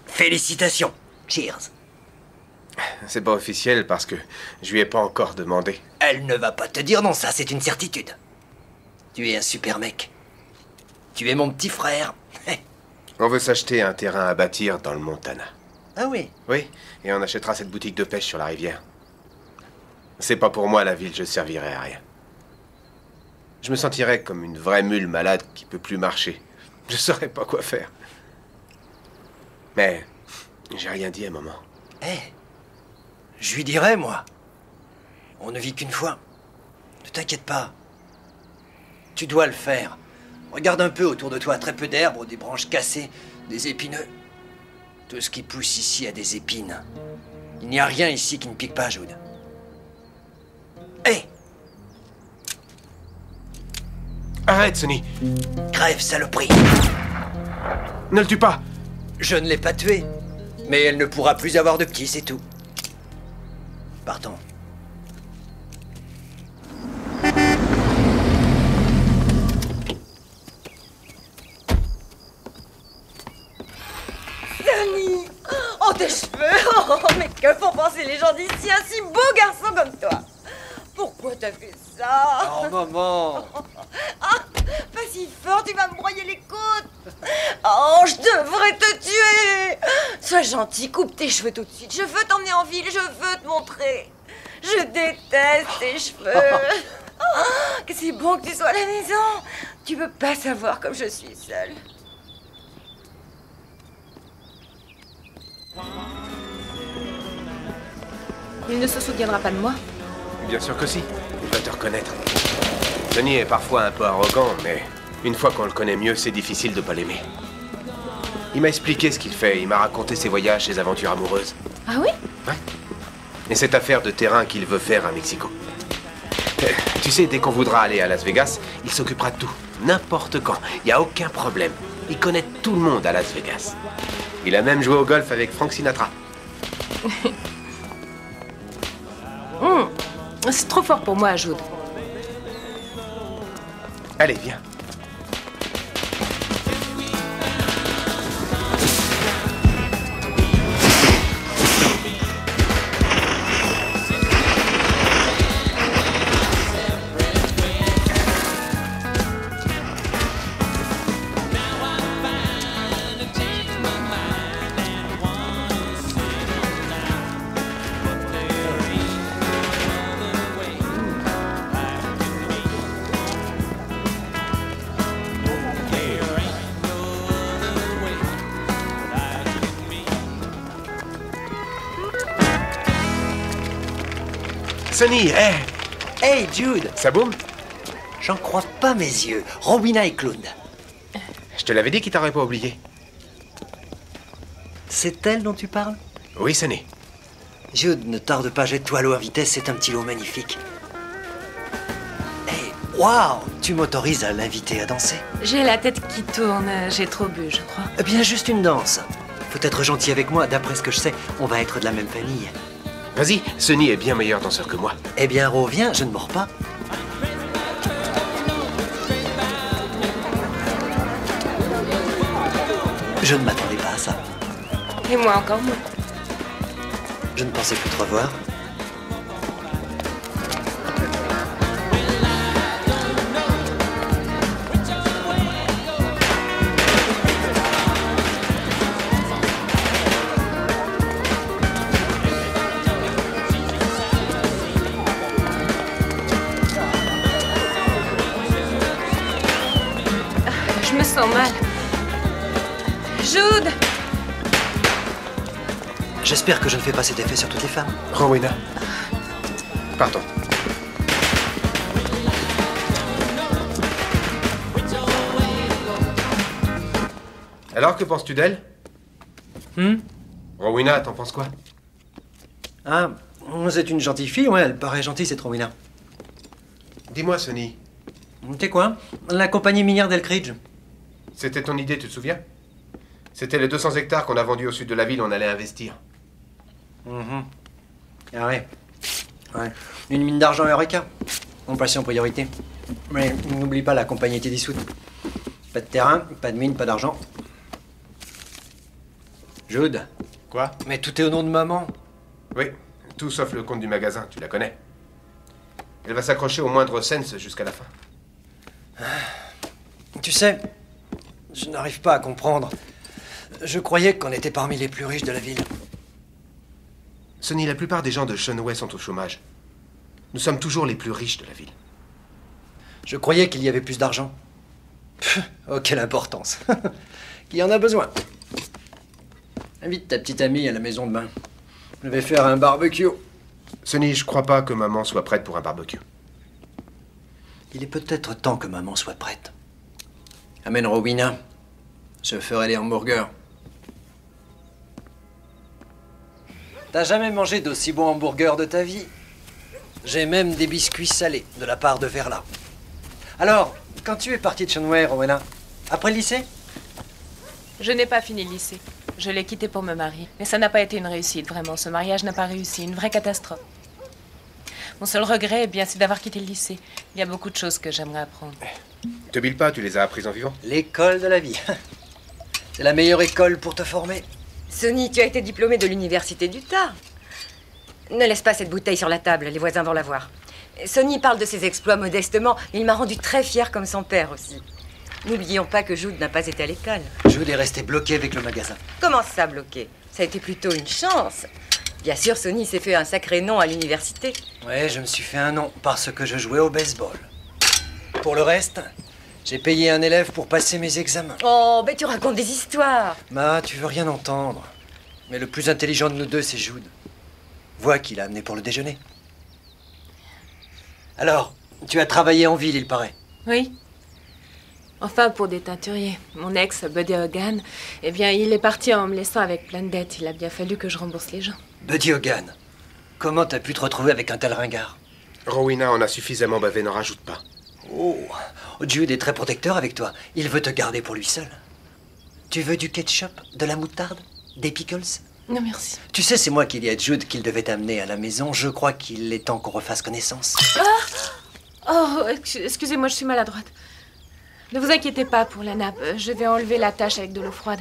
Félicitations. Cheers. C'est pas officiel parce que je lui ai pas encore demandé. Elle ne va pas te dire non, ça, c'est une certitude. Tu es un super mec. Tu es mon petit frère. On veut s'acheter un terrain à bâtir dans le Montana. Ah oui? Oui, et on achètera cette boutique de pêche sur la rivière. C'est pas pour moi la ville, je servirai à rien. Je me sentirais comme une vraie mule malade qui peut plus marcher. Je saurais pas quoi faire. Mais j'ai rien dit à maman. Je lui dirai, moi. On ne vit qu'une fois. Ne t'inquiète pas. Tu dois le faire. Regarde un peu autour de toi, très peu d'herbes, des branches cassées, des épineux. Tout ce qui pousse ici a des épines. Il n'y a rien ici qui ne pique pas, Jude. Hé! Arrête, Sonny! Crève, saloperie! Ne le tue pas! Je ne l'ai pas tué. Mais elle ne pourra plus avoir de petits, c'est tout. Partons. Sonny! Oh, tes cheveux! Oh, mais que font penser les gens d'ici, un si beau garçon comme toi? Pourquoi t'as fait ça? Oh, maman! Ah, pas si fort, tu vas me broyer les côtes! Oh, je devrais te tuer! Sois gentil, coupe tes cheveux tout de suite. Je veux t'emmener en ville, je veux te montrer. Je déteste tes cheveux. Que c'est bon que tu sois à la maison. Tu peux pas savoir comme je suis seule. Il ne se souviendra pas de moi? Bien sûr que si. Il va te reconnaître. Sonny est parfois un peu arrogant, mais une fois qu'on le connaît mieux, c'est difficile de pas l'aimer. Il m'a expliqué ce qu'il fait. Il m'a raconté ses voyages, ses aventures amoureuses. Ah oui? Ouais. Et cette affaire de terrain qu'il veut faire à Mexico. Tu sais, dès qu'on voudra aller à Las Vegas, il s'occupera de tout. N'importe quand. Il n'y a aucun problème. Il connaît tout le monde à Las Vegas. Il a même joué au golf avec Frank Sinatra. C'est trop fort pour moi, Jude. Allez, viens. Sonny, hé! Hey, Jude! Ça boum? J'en crois pas mes yeux. Rowena est clown. Je te l'avais dit qu'il t'aurait pas oublié. C'est elle dont tu parles? Oui, Sonny. Jude, ne tarde pas, jette-toi à l'eau à vitesse, c'est un petit lot magnifique. Hey, waouh! Tu m'autorises à l'inviter à danser? J'ai la tête qui tourne, j'ai trop bu, je crois. Eh bien, juste une danse. Faut être gentil avec moi, d'après ce que je sais, on va être de la même famille. Vas-y, Sonny est bien meilleur danseur que moi. Eh bien, reviens, je ne mords pas. Je ne m'attendais pas à ça. Et moi encore moins. Je ne pensais plus te revoir. Je me sens mal. Jude! J'espère que je ne fais pas cet effet sur toutes les femmes. Rowena. Pardon. Alors, que penses-tu d'elle? Rowena, t'en penses quoi? Ah, c'est une gentille fille, ouais, elle paraît gentille, cette Rowena. Dis-moi, Sonny. T'es quoi? La compagnie minière d'Elkridge. C'était ton idée, tu te souviens? C'était les 200 hectares qu'on a vendus au sud de la ville, on allait investir. Ah ouais. Ouais. Une mine d'argent Eureka. On passait en priorité. Mais n'oublie pas, la compagnie était dissoute. Pas de terrain, pas de mine, pas d'argent. Jude. Quoi? Mais tout est au nom de maman. Oui, tout sauf le compte du magasin, tu la connais. Elle va s'accrocher au moindre cent jusqu'à la fin. Tu sais, je n'arrive pas à comprendre. Je croyais qu'on était parmi les plus riches de la ville. Sonny, la plupart des gens de Shenway sont au chômage. Nous sommes toujours les plus riches de la ville. Je croyais qu'il y avait plus d'argent. Oh, quelle importance. Qui en a besoin? Invite ta petite amie à la maison demain. Je vais faire un barbecue. Sonny, je crois pas que maman soit prête pour un barbecue. Il est peut-être temps que maman soit prête. Amène Rowena. Je ferai les hamburgers. T'as jamais mangé d'aussi bons hamburgers de ta vie? J'ai même des biscuits salés de la part de Verla. Alors, quand tu es partie de Shenway, Rowena, après le lycée? Je n'ai pas fini le lycée. Je l'ai quitté pour me marier. Mais ça n'a pas été une réussite, vraiment. Ce mariage n'a pas réussi. Une vraie catastrophe. Mon seul regret, eh bien, c'est d'avoir quitté le lycée. Il y a beaucoup de choses que j'aimerais apprendre. Te bile pas, tu les as apprises en vivant. L'école de la vie. C'est la meilleure école pour te former. Sonny, tu as été diplômée de l'université d'Utah. Ne laisse pas cette bouteille sur la table, les voisins vont la voir. Sonny parle de ses exploits modestement. Il m'a rendu très fière comme son père aussi. N'oublions pas que Jude n'a pas été à l'école. Jude est resté bloqué avec le magasin. Comment ça, bloqué? Ça a été plutôt une chance. Bien sûr, Sonny s'est fait un sacré nom à l'université. Ouais, je me suis fait un nom parce que je jouais au baseball. Pour le reste, j'ai payé un élève pour passer mes examens. Oh, mais tu racontes des histoires. Ma, tu veux rien entendre. Mais le plus intelligent de nous deux, c'est Jude. Vois qui l'a amené pour le déjeuner. Alors, tu as travaillé en ville, il paraît. Oui. Enfin, pour des teinturiers. Mon ex, Buddy Hogan, eh bien, il est parti en me laissant avec plein de dettes. Il a bien fallu que je rembourse les gens. Buddy Hogan, comment t'as pu te retrouver avec un tel ringard? Rowena en a suffisamment bavé, n'en rajoute pas. Oh, Jude est très protecteur avec toi. Il veut te garder pour lui seul. Tu veux du ketchup, de la moutarde, des pickles? Non, merci. Tu sais, c'est moi qui ai dit à Jude qu'il devait t'amener à la maison. Je crois qu'il est temps qu'on refasse connaissance. Oh, excusez-moi, je suis maladroite. Ne vous inquiétez pas pour la nappe. Je vais enlever la tache avec de l'eau froide.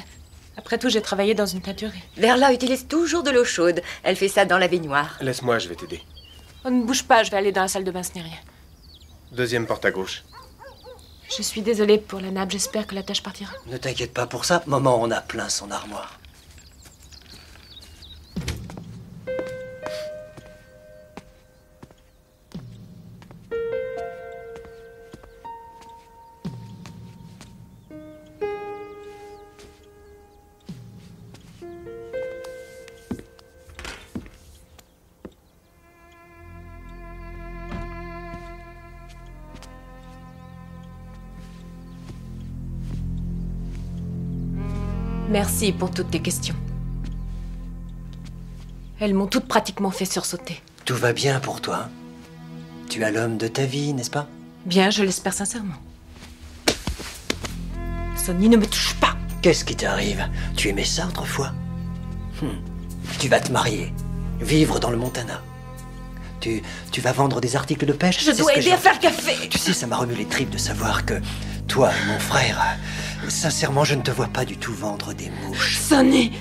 Après tout, j'ai travaillé dans une teinturerie. Verla utilise toujours de l'eau chaude. Elle fait ça dans la baignoire. Laisse-moi, je vais t'aider. Oh, ne bouge pas, je vais aller dans la salle de bain, ce n'est rien. Deuxième porte à gauche. Je suis désolée pour la nappe, j'espère que la tache partira. Ne t'inquiète pas pour ça. Maman en a plein son armoire. Merci pour toutes tes questions. Elles m'ont toutes pratiquement fait sursauter. Tout va bien pour toi. Tu as l'homme de ta vie, n'est-ce pas? Bien, je l'espère sincèrement. Sonny, ne me touche pas. Qu'est-ce qui t'arrive? Tu aimais ça autrefois? Tu vas te marier, vivre dans le Montana. Tu vas vendre des articles de pêche. Je dois aider à faire le café. Tu sais, ça m'a remué les tripes de savoir que toi et mon frère, sincèrement, je ne te vois pas du tout vendre des mouches. Sonny,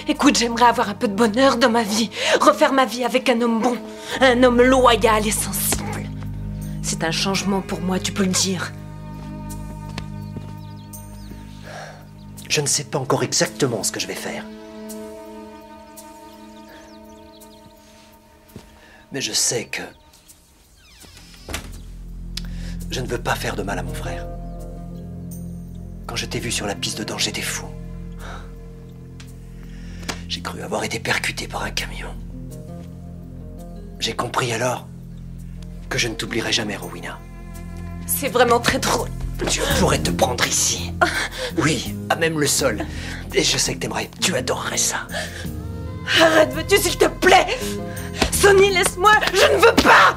écoute, j'aimerais avoir un peu de bonheur dans ma vie. Refaire ma vie avec un homme bon, un homme loyal et sensible. C'est un changement pour moi, tu peux le dire. Je ne sais pas encore exactement ce que je vais faire. Mais je sais que je ne veux pas faire de mal à mon frère. Quand je t'ai vu sur la piste de danse, j'étais fou. J'ai cru avoir été percuté par un camion. J'ai compris alors que je ne t'oublierai jamais, Rowena. C'est vraiment très drôle. Tu pourrais te prendre ici. Oui, à même le sol. Et je sais que t'aimerais, tu adorerais ça. Arrête, veux-tu, s'il te plaît? Sonny, laisse-moi, je ne veux pas.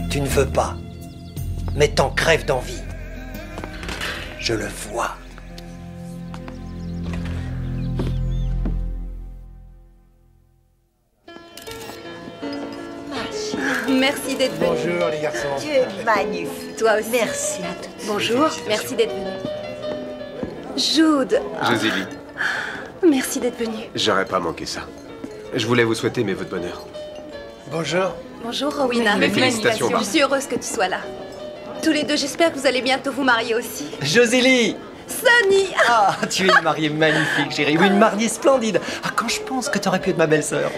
Tu ne veux pas, mais t'en crèves d'envie. Je le vois. Merci d'être venu. Bonjour les garçons. Tu es magnifique. Toi aussi. Merci à toi. Bonjour, merci d'être venu. Jude. Josélie, Merci d'être venu. j'aurais pas manqué ça. Je voulais vous souhaiter mes vœux de bonheur. Bonjour. Bonjour, Rowena. Mes félicitations, Je suis heureuse que tu sois là. Tous les deux, j'espère que vous allez bientôt vous marier aussi. Josélie! Sonny! Ah, tu es une mariée magnifique, chérie. Oui, une mariée splendide. Ah, quand je pense que t'aurais pu être ma belle-sœur.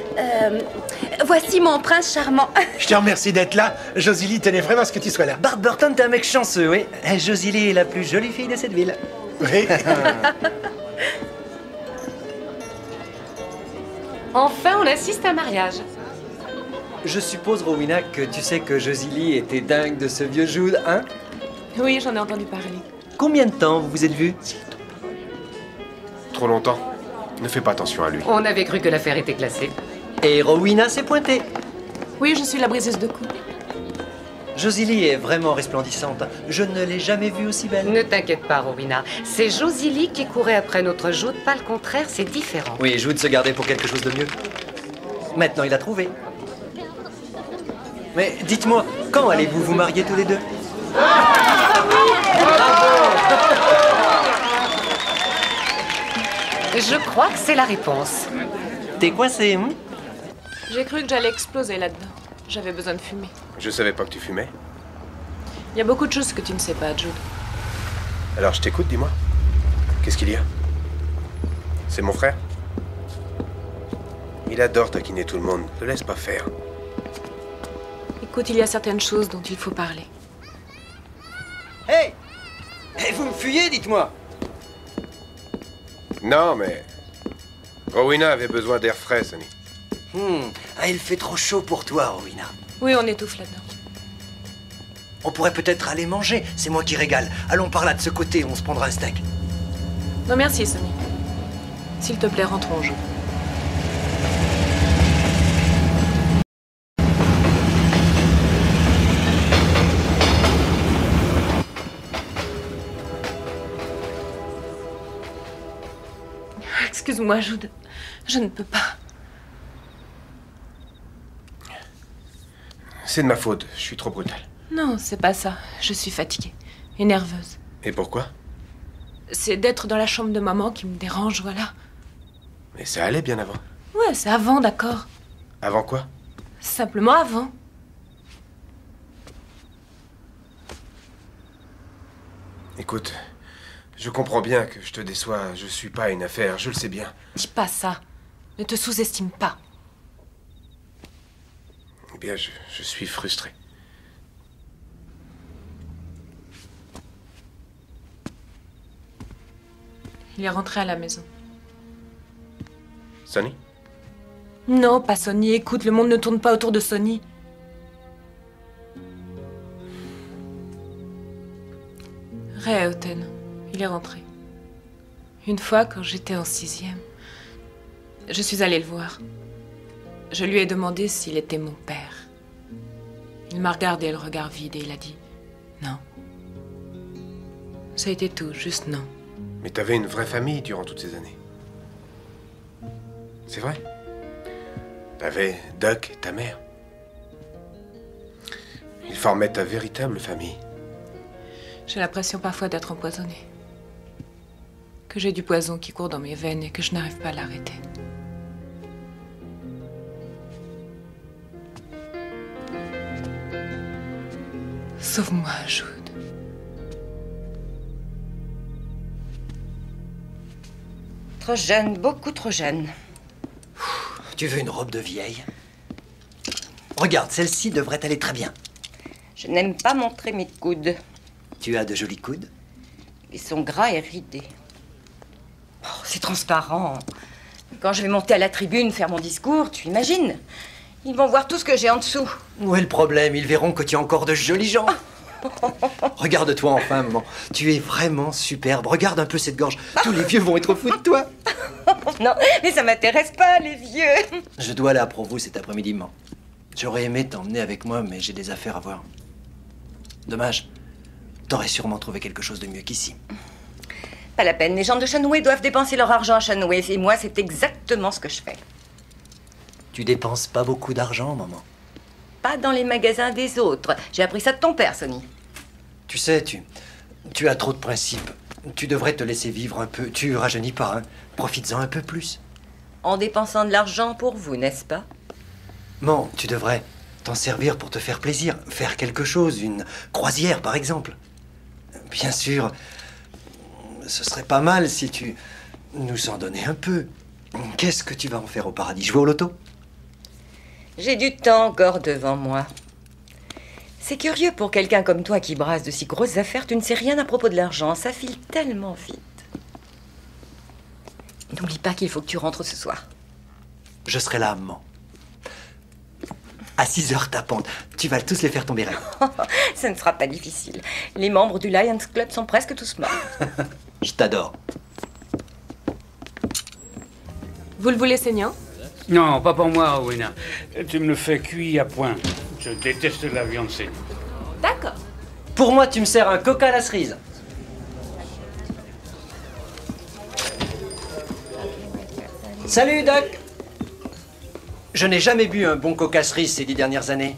Voici mon prince charmant. Je te remercie d'être là. Josélie tenait vraiment à ce que tu sois là. Bart Burton, t'es un mec chanceux, oui. Josélie est la plus jolie fille de cette ville. Oui. Enfin, on assiste à un mariage. Je suppose, Rowena, que tu sais que Josélie était dingue de ce vieux Jude, hein? Oui, j'en ai entendu parler. Combien de temps vous vous êtes vus? Trop longtemps. Ne fais pas attention à lui. On avait cru que l'affaire était classée. Et Rowena s'est pointée. Oui, je suis la briseuse de coups. Josélie est vraiment resplendissante. Je ne l'ai jamais vue aussi belle. Ne t'inquiète pas, Rowena. C'est Josélie qui courait après notre Jude, pas le contraire, c'est différent. Oui, Jude se gardait pour quelque chose de mieux. Maintenant, il a trouvé. Mais dites-moi, quand allez-vous vous marier tous les deux? Je crois que c'est la réponse. T'es coincé, hein? J'ai cru que j'allais exploser là-dedans. J'avais besoin de fumer. Je savais pas que tu fumais. Il y a beaucoup de choses que tu ne sais pas, Jude. Alors je t'écoute, dis-moi. Qu'est-ce qu'il y a? C'est mon frère? Il adore taquiner tout le monde. Ne le laisse pas faire. Écoute, il y a certaines choses dont il faut parler. Hey! Hey, vous me fuyez, dites-moi! Non, mais... Rowena avait besoin d'air frais, Sonny. Ah, il fait trop chaud pour toi, Rowena. Oui, on étouffe là-dedans. On pourrait peut-être aller manger. C'est moi qui régale. Allons par là, de ce côté, on se prendra un steak. Non, merci, Sonny. S'il te plaît, rentrons au jeu. Excuse-moi, Jude. Je ne peux pas. C'est de ma faute, je suis trop brutal. Non, c'est pas ça. Je suis fatiguée et nerveuse. Et pourquoi? C'est d'être dans la chambre de maman qui me dérange, voilà. Mais ça allait bien avant. Ouais, c'est avant, d'accord. Avant quoi? Simplement avant. Écoute, je comprends bien que je te déçois. Je suis pas une affaire, je le sais bien. Dis pas ça. Ne te sous-estime pas. Eh bien, je suis frustré. Il est rentré à la maison. Sonny? Non, pas Sonny. Écoute, le monde ne tourne pas autour de Sonny. Ray Houghton, il est rentré. Une fois, quand j'étais en 6e, je suis allée le voir. Je lui ai demandé s'il était mon père. Il m'a regardé le regard vide et il a dit non. Ça a été tout, juste non. Mais t'avais une vraie famille durant toutes ces années. C'est vrai? T'avais Doc et ta mère. Ils formaient ta véritable famille. J'ai l'impression parfois d'être empoisonnée. Que j'ai du poison qui court dans mes veines et que je n'arrive pas à l'arrêter. Sauve-moi, Jude. Trop jeune, beaucoup trop jeune. Tu veux une robe de vieille? Regarde, celle-ci devrait aller très bien. Je n'aime pas montrer mes coudes. Tu as de jolis coudes? Ils sont gras et ridés. Oh, c'est transparent. Quand je vais monter à la tribune faire mon discours, tu imagines? Ils vont voir tout ce que j'ai en dessous. Où est le problème? Ils verront que tu as encore de jolies jambes. Regarde-toi enfin, maman. Tu es vraiment superbe. Regarde un peu cette gorge. Tous les vieux vont être fous de toi. Non, mais ça m'intéresse pas, les vieux. Je dois aller à Provo cet après-midi, maman. J'aurais aimé t'emmener avec moi, mais j'ai des affaires à voir. Dommage. T'aurais sûrement trouvé quelque chose de mieux qu'ici. Pas la peine. Les gens de Shanway doivent dépenser leur argent à Shanway. Et moi, c'est exactement ce que je fais. Tu dépenses pas beaucoup d'argent, maman. Pas dans les magasins des autres. J'ai appris ça de ton père, Sonny. Tu sais, tu as trop de principes. Tu devrais te laisser vivre un peu. Tu rajeunis pas, hein. Profites-en un peu plus. En dépensant de l'argent pour vous, n'est-ce pas? Non, tu devrais t'en servir pour te faire plaisir. Faire quelque chose, une croisière, par exemple. Bien sûr, ce serait pas mal si tu nous en donnais un peu. Qu'est-ce que tu vas en faire au paradis? Jouer au loto? J'ai du temps encore devant moi. C'est curieux pour quelqu'un comme toi qui brasse de si grosses affaires. Tu ne sais rien à propos de l'argent. Ça file tellement vite. N'oublie pas qu'il faut que tu rentres ce soir. Je serai là, maman. À 6h tapantes. Tu vas tous les faire tomber là. Ça ne sera pas difficile. Les membres du Lions Club sont presque tous morts. Je t'adore. Vous le voulez saignant? Non, pas pour moi, Rowena. Tu me le fais cuit à point. Je déteste la viande saignante. D'accord. Pour moi, tu me sers un coca à la cerise. Salut, Doc. Je n'ai jamais bu un bon coca cerise ces 10 dernières années.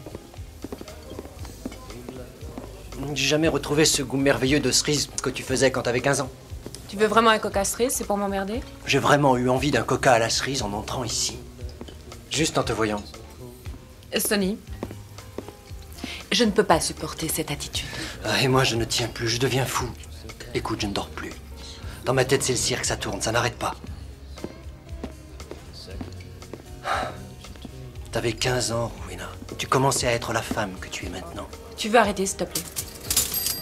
J'ai jamais retrouvé ce goût merveilleux de cerise que tu faisais quand t'avais 15 ans. Tu veux vraiment un coca cerise? C'est pour m'emmerder? J'ai vraiment eu envie d'un coca à la cerise en entrant ici. Juste en te voyant. Sonny, je ne peux pas supporter cette attitude. Ah, et moi, je ne tiens plus, je deviens fou. Écoute, je ne dors plus. Dans ma tête, c'est le cirque, ça tourne, ça n'arrête pas. T'avais 15 ans, Rowena. Tu commençais à être la femme que tu es maintenant. Tu veux arrêter, s'il te plaît?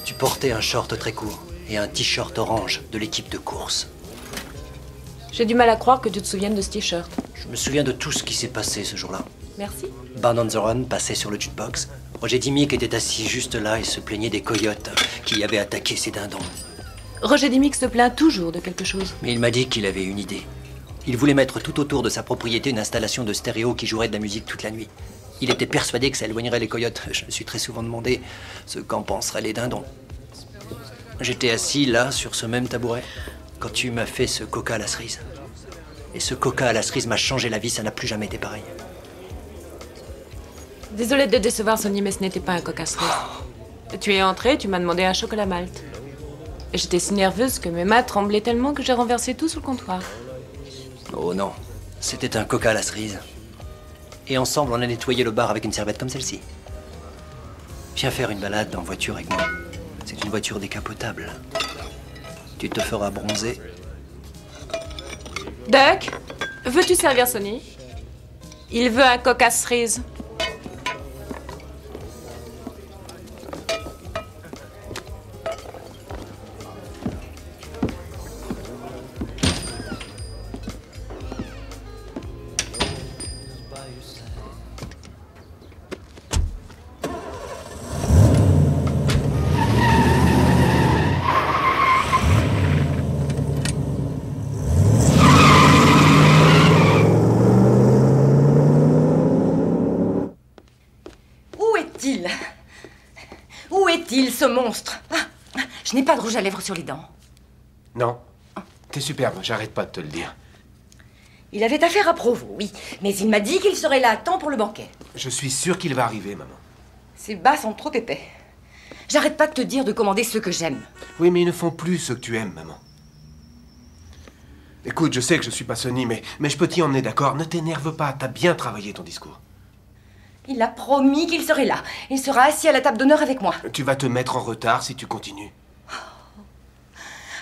Tu portais un short très court et un t-shirt orange de l'équipe de course. J'ai du mal à croire que tu te souviennes de ce t-shirt. Je me souviens de tout ce qui s'est passé ce jour-là. Merci. Barn on the Run passait sur le jukebox. Roger Dimick était assis juste là et se plaignait des coyotes qui avaient attaqué ses dindons. Roger Dimick se plaint toujours de quelque chose. Mais il m'a dit qu'il avait une idée. Il voulait mettre tout autour de sa propriété une installation de stéréo qui jouerait de la musique toute la nuit. Il était persuadé que ça éloignerait les coyotes. Je me suis très souvent demandé ce qu'en penseraient les dindons. J'étais assis là, sur ce même tabouret, quand tu m'as fait ce coca à la cerise. Et ce coca à la cerise m'a changé la vie, ça n'a plus jamais été pareil. Désolée de te décevoir, Sonny, mais ce n'était pas un coca cerise. Tu es entrée, tu m'as demandé un chocolat malt. Et j'étais si nerveuse que mes mains tremblaient tellement que j'ai renversé tout sur le comptoir. Oh non, c'était un coca à la cerise. Et ensemble, on a nettoyé le bar avec une serviette comme celle-ci. Viens faire une balade en voiture avec moi. C'est une voiture décapotable. Tu te feras bronzer. Duck, veux-tu servir Sonny? Il veut un coca cerise. Où est-il, ce monstre? Je n'ai pas de rouge à lèvres sur les dents. Non. T'es superbe, j'arrête pas de te le dire. Il avait affaire à Provo, oui. Mais il m'a dit qu'il serait là à temps pour le banquet. Je suis sûr qu'il va arriver, maman. Ces bas sont trop épais. J'arrête pas de te dire de commander ceux que j'aime. Oui, mais ils ne font plus ce que tu aimes, maman. Écoute, je sais que je suis pas Sonny, mais je peux t'y emmener, d'accord? Ne t'énerve pas, t'as bien travaillé ton discours. Il a promis qu'il serait là. Il sera assis à la table d'honneur avec moi. Tu vas te mettre en retard si tu continues.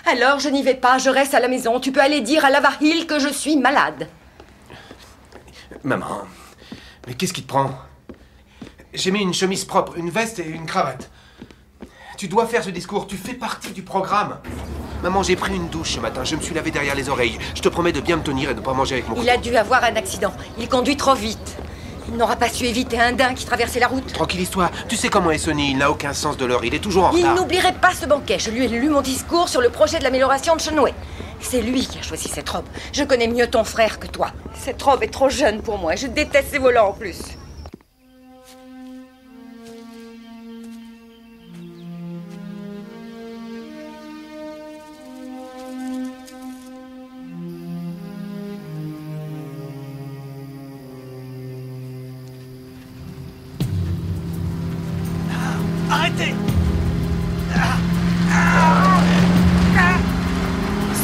Alors je n'y vais pas, je reste à la maison. Tu peux aller dire à Lavahill que je suis malade. Maman, mais qu'est-ce qui te prend? J'ai mis une chemise propre, une veste et une cravate. Tu dois faire ce discours, tu fais partie du programme. Maman, j'ai pris une douche ce matin, je me suis lavé derrière les oreilles. Je te promets de bien me tenir et de ne pas manger avec mon couteau. Il a dû avoir un accident. Il conduit trop vite. Il n'aura pas su éviter un daim qui traversait la route. Tranquillise-toi, tu sais comment est Sonny, il n'a aucun sens de l'heure, il est toujours en retard. Il n'oublierait pas ce banquet. Je lui ai lu mon discours sur le projet de l'amélioration de Shenway. C'est lui qui a choisi cette robe. Je connais mieux ton frère que toi. Cette robe est trop jeune pour moi. Je déteste ses volants en plus. Arrêtez!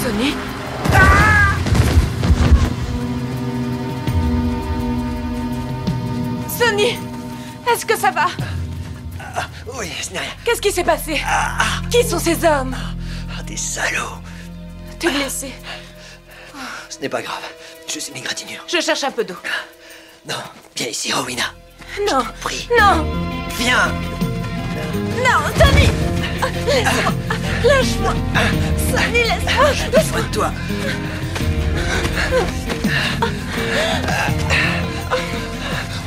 Sonny? Sonny! Est-ce que ça va? Oui, ce n'est rien. Qu'est-ce qui s'est passé? Qui sont ces hommes? Des salauds. T'es blessé. Ce n'est pas grave. Juste une égratignure. Je cherche un peu d'eau. Non, viens ici, Rowena. Non. Je t'en prie. Non. Viens. Non, Sonny! Laisse-moi. Lâche-moi. Sonny, laisse-moi. Laisse-moi de toi.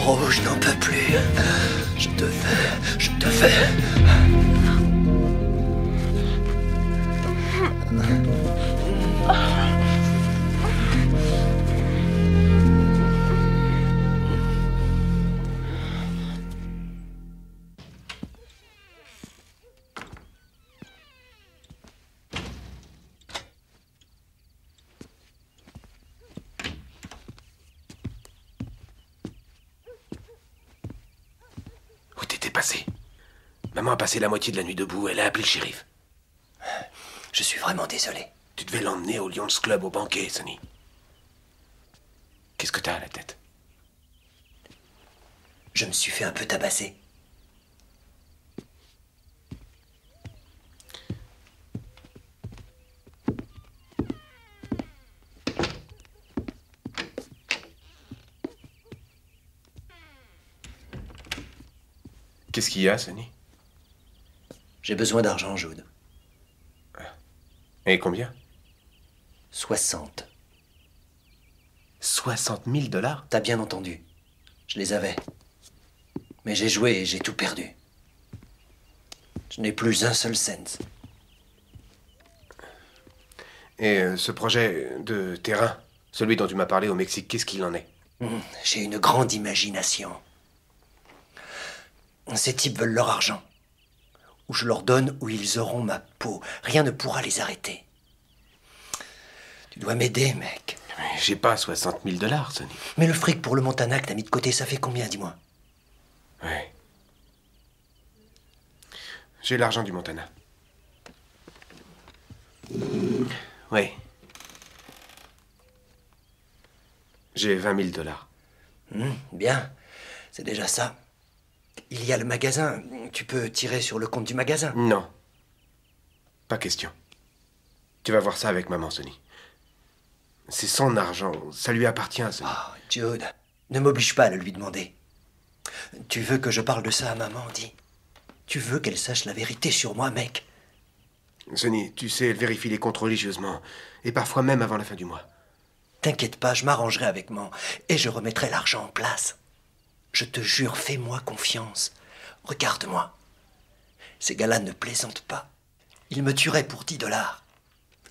Oh, je n'en peux plus. Je te fais. Où t'étais passé? Maman a passé la moitié de la nuit debout, elle a appelé le shérif. Je suis vraiment désolé. Tu devais l'emmener au Lions Club au banquet, Sonny. Qu'est-ce que t'as à la tête? Je me suis fait un peu tabasser. Qu'est-ce qu'il y a, Sonny? J'ai besoin d'argent, Jude. Et combien? 60. 60 000 $? T'as bien entendu. Je les avais. Mais j'ai joué et j'ai tout perdu. Je n'ai plus un seul cent. Et ce projet de terrain, celui dont tu m'as parlé au Mexique, qu'est-ce qu'il en est? J'ai une grande imagination. Ces types veulent leur argent. Ou je leur donne ou ils auront ma peau. Rien ne pourra les arrêter. Tu dois m'aider, mec. Mais j'ai pas 60 000 $, Sonny. Mais le fric pour le Montana que t'as mis de côté, ça fait combien, dis-moi? Ouais. J'ai l'argent du Montana. Oui. J'ai 20 000 $. Bien, c'est déjà ça. Il y a le magasin. Tu peux tirer sur le compte du magasin. Non. Pas question. Tu vas voir ça avec maman, Sonny. C'est son argent. Ça lui appartient, Sonny. Oh, Jude, ne m'oblige pas à le lui demander. Tu veux que je parle de ça à maman, dis. Tu veux qu'elle sache la vérité sur moi, mec. Sonny, tu sais, elle vérifie les comptes religieusement. Et parfois même avant la fin du mois. T'inquiète pas, je m'arrangerai avec maman. Et je remettrai l'argent en place. Je te jure, fais-moi confiance. Regarde-moi. Ces gars-là ne plaisantent pas. Ils me tueraient pour 10 $.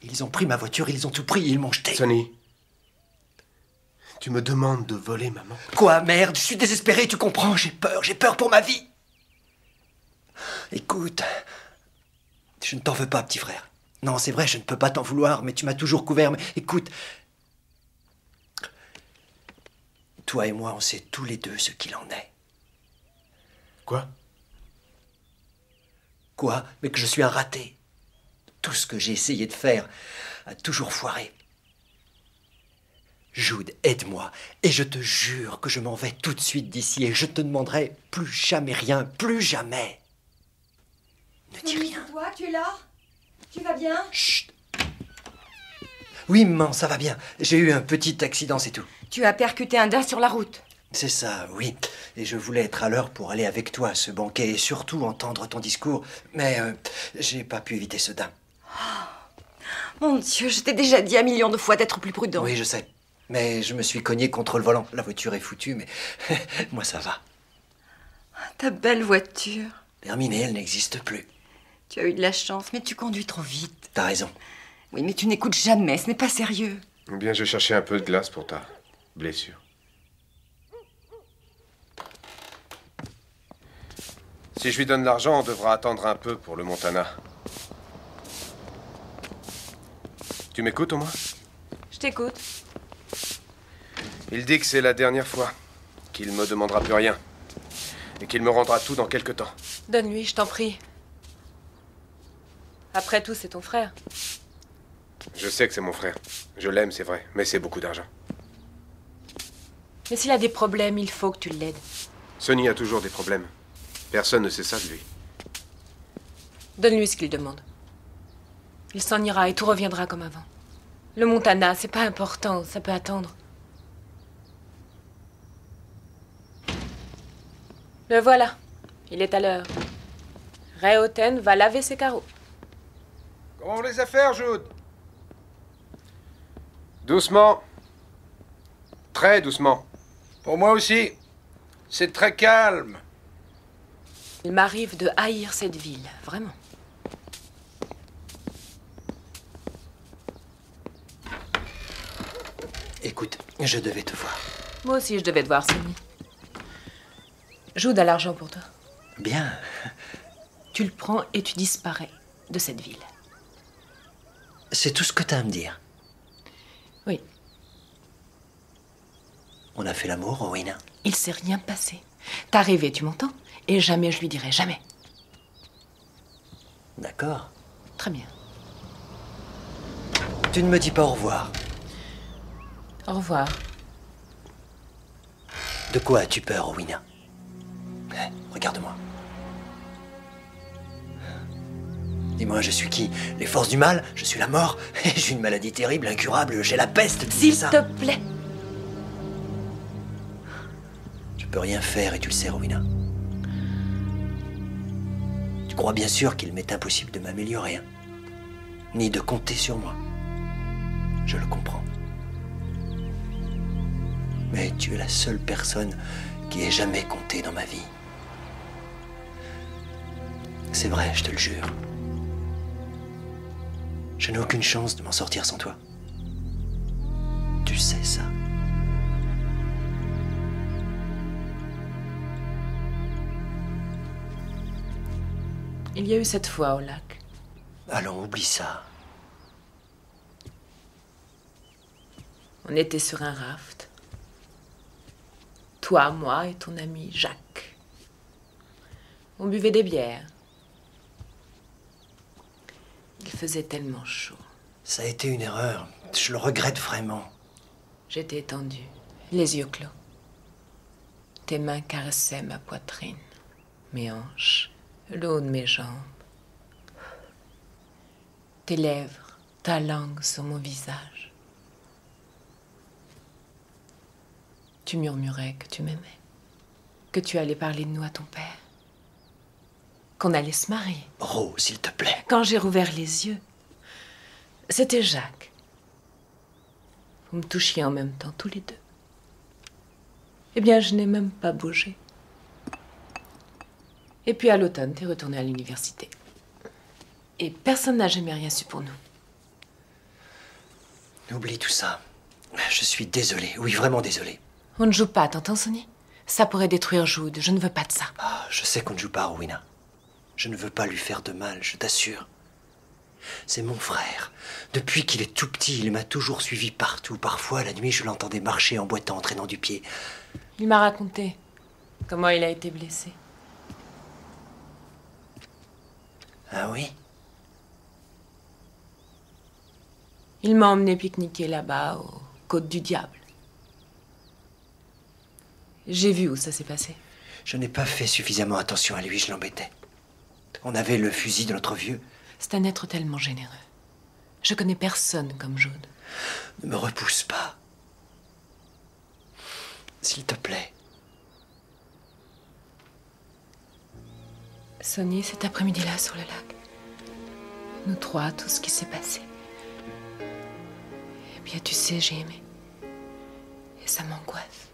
Ils ont pris ma voiture, ils ont tout pris, ils m'ont jeté. Sonny, tu me demandes de voler maman. Quoi, merde, je suis désespéré, tu comprends? J'ai peur pour ma vie. Écoute, je ne t'en veux pas, petit frère. Non, c'est vrai, je ne peux pas t'en vouloir, mais tu m'as toujours couvert. Mais écoute, toi et moi, on sait tous les deux ce qu'il en est. Quoi? Quoi? Mais que je suis un raté. Tout ce que j'ai essayé de faire a toujours foiré. Jude, aide-moi, et je te jure que je m'en vais tout de suite d'ici et je te demanderai plus jamais rien, plus jamais. Ne dis rien. Toi, tu es là? Tu vas bien? Chut. Oui, maman, ça va bien. J'ai eu un petit accident, c'est tout. Tu as percuté un daim sur la route. C'est ça, oui. Et je voulais être à l'heure pour aller avec toi à ce banquet et surtout entendre ton discours. Mais j'ai pas pu éviter ce daim. Mon Dieu, je t'ai déjà dit 1 million de fois d'être plus prudent. Oui, je sais. Mais je me suis cogné contre le volant. La voiture est foutue, mais moi ça va. Ta belle voiture. Terminée, elle n'existe plus. Tu as eu de la chance, mais tu conduis trop vite. T'as raison. Oui, mais tu n'écoutes jamais, ce n'est pas sérieux. Eh bien, je cherchais un peu de glace pour ta blessure. Si je lui donne l'argent, on devra attendre un peu pour le Montana. Tu m'écoutes au moins? Je t'écoute. Il dit que c'est la dernière fois, qu'il me demandera plus rien, et qu'il me rendra tout dans quelque temps. Donne-lui, je t'en prie. Après tout, c'est ton frère. Je sais que c'est mon frère. Je l'aime, c'est vrai, mais c'est beaucoup d'argent. Mais s'il a des problèmes, il faut que tu l'aides. Sonny a toujours des problèmes. Personne ne sait ça de lui. Donne-lui ce qu'il demande. Il s'en ira et tout reviendra comme avant. Le Montana, c'est pas important, ça peut attendre. Le voilà. Il est à l'heure. Ray Houghton va laver ses carreaux. Comment vont les affaires, Jude? Doucement. Très doucement. Pour moi aussi. C'est très calme. Il m'arrive de haïr cette ville, vraiment. Écoute, je devais te voir. Moi aussi, je devais te voir, Sonny. Jude a l'argent pour toi. Bien. Tu le prends et tu disparais de cette ville. C'est tout ce que t'as à me dire. Oui. On a fait l'amour, Rowena? Il s'est rien passé. T'as rêvé, tu m'entends? Et jamais je lui dirai, jamais. D'accord. Très bien. Tu ne me dis pas au revoir. Au revoir. De quoi as-tu peur, Rowena? Regarde-moi. Dis-moi, je suis qui? Les forces du mal? Je suis la mort? J'ai une maladie terrible, incurable, j'ai la peste, S'il ça. te plaît. Je peux rien faire et tu le sais, Rowena. Tu crois bien sûr qu'il m'est impossible de m'améliorer, hein? Ni de compter sur moi. Je le comprends. Mais tu es la seule personne qui ait jamais compté dans ma vie. C'est vrai, je te le jure. Je n'ai aucune chance de m'en sortir sans toi. Tu sais ça. Il y a eu cette fois au lac. Allons, oublie ça. On était sur un raft. Toi, moi et ton ami Jacques. On buvait des bières. Il faisait tellement chaud. Ça a été une erreur. Je le regrette vraiment. J'étais étendue, les yeux clos. Tes mains caressaient ma poitrine, mes hanches, le haut de mes jambes. Tes lèvres, ta langue sur mon visage. Tu murmurais que tu m'aimais, que tu allais parler de nous à ton père, qu'on allait se marier. Rose, s'il te plaît. Quand j'ai rouvert les yeux, c'était Jacques. Vous me touchiez en même temps, tous les deux. Eh bien, je n'ai même pas bougé. Et puis à l'automne, t'es retourné à l'université. Et personne n'a jamais rien su pour nous. Oublie tout ça. Je suis désolé. Oui, vraiment désolé. On ne joue pas, t'entends, Sonny? Ça pourrait détruire Jude. Je ne veux pas de ça. Ah, je sais qu'on ne joue pas, Rowena. Je ne veux pas lui faire de mal, je t'assure. C'est mon frère. Depuis qu'il est tout petit, il m'a toujours suivi partout. Parfois, la nuit, je l'entendais marcher en boitant, en traînant du pied. Il m'a raconté comment il a été blessé. Ah oui? Il m'a emmené pique-niquer là-bas, aux Côtes du Diable. J'ai vu où ça s'est passé. Je n'ai pas fait suffisamment attention à lui, je l'embêtais. On avait le fusil de notre vieux. C'est un être tellement généreux. Je connais personne comme Jude. Ne me repousse pas. S'il te plaît. Sonny, cet après-midi-là sur le lac. Nous trois, tout ce qui s'est passé. Eh bien, tu sais, j'ai aimé. Et ça m'angoisse.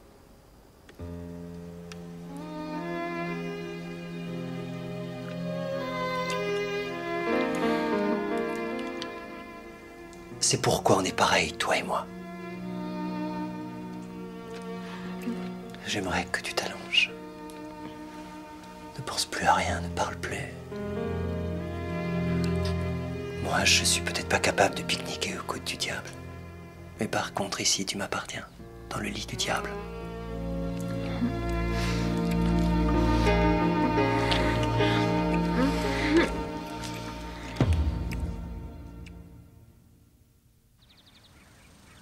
C'est pourquoi on est pareil, toi et moi. J'aimerais que tu t'allonges. Ne pense plus à rien, ne parle plus. Moi, je suis peut-être pas capable de pique-niquer aux Côtes du Diable. Mais par contre, ici, tu m'appartiens, dans le lit du diable.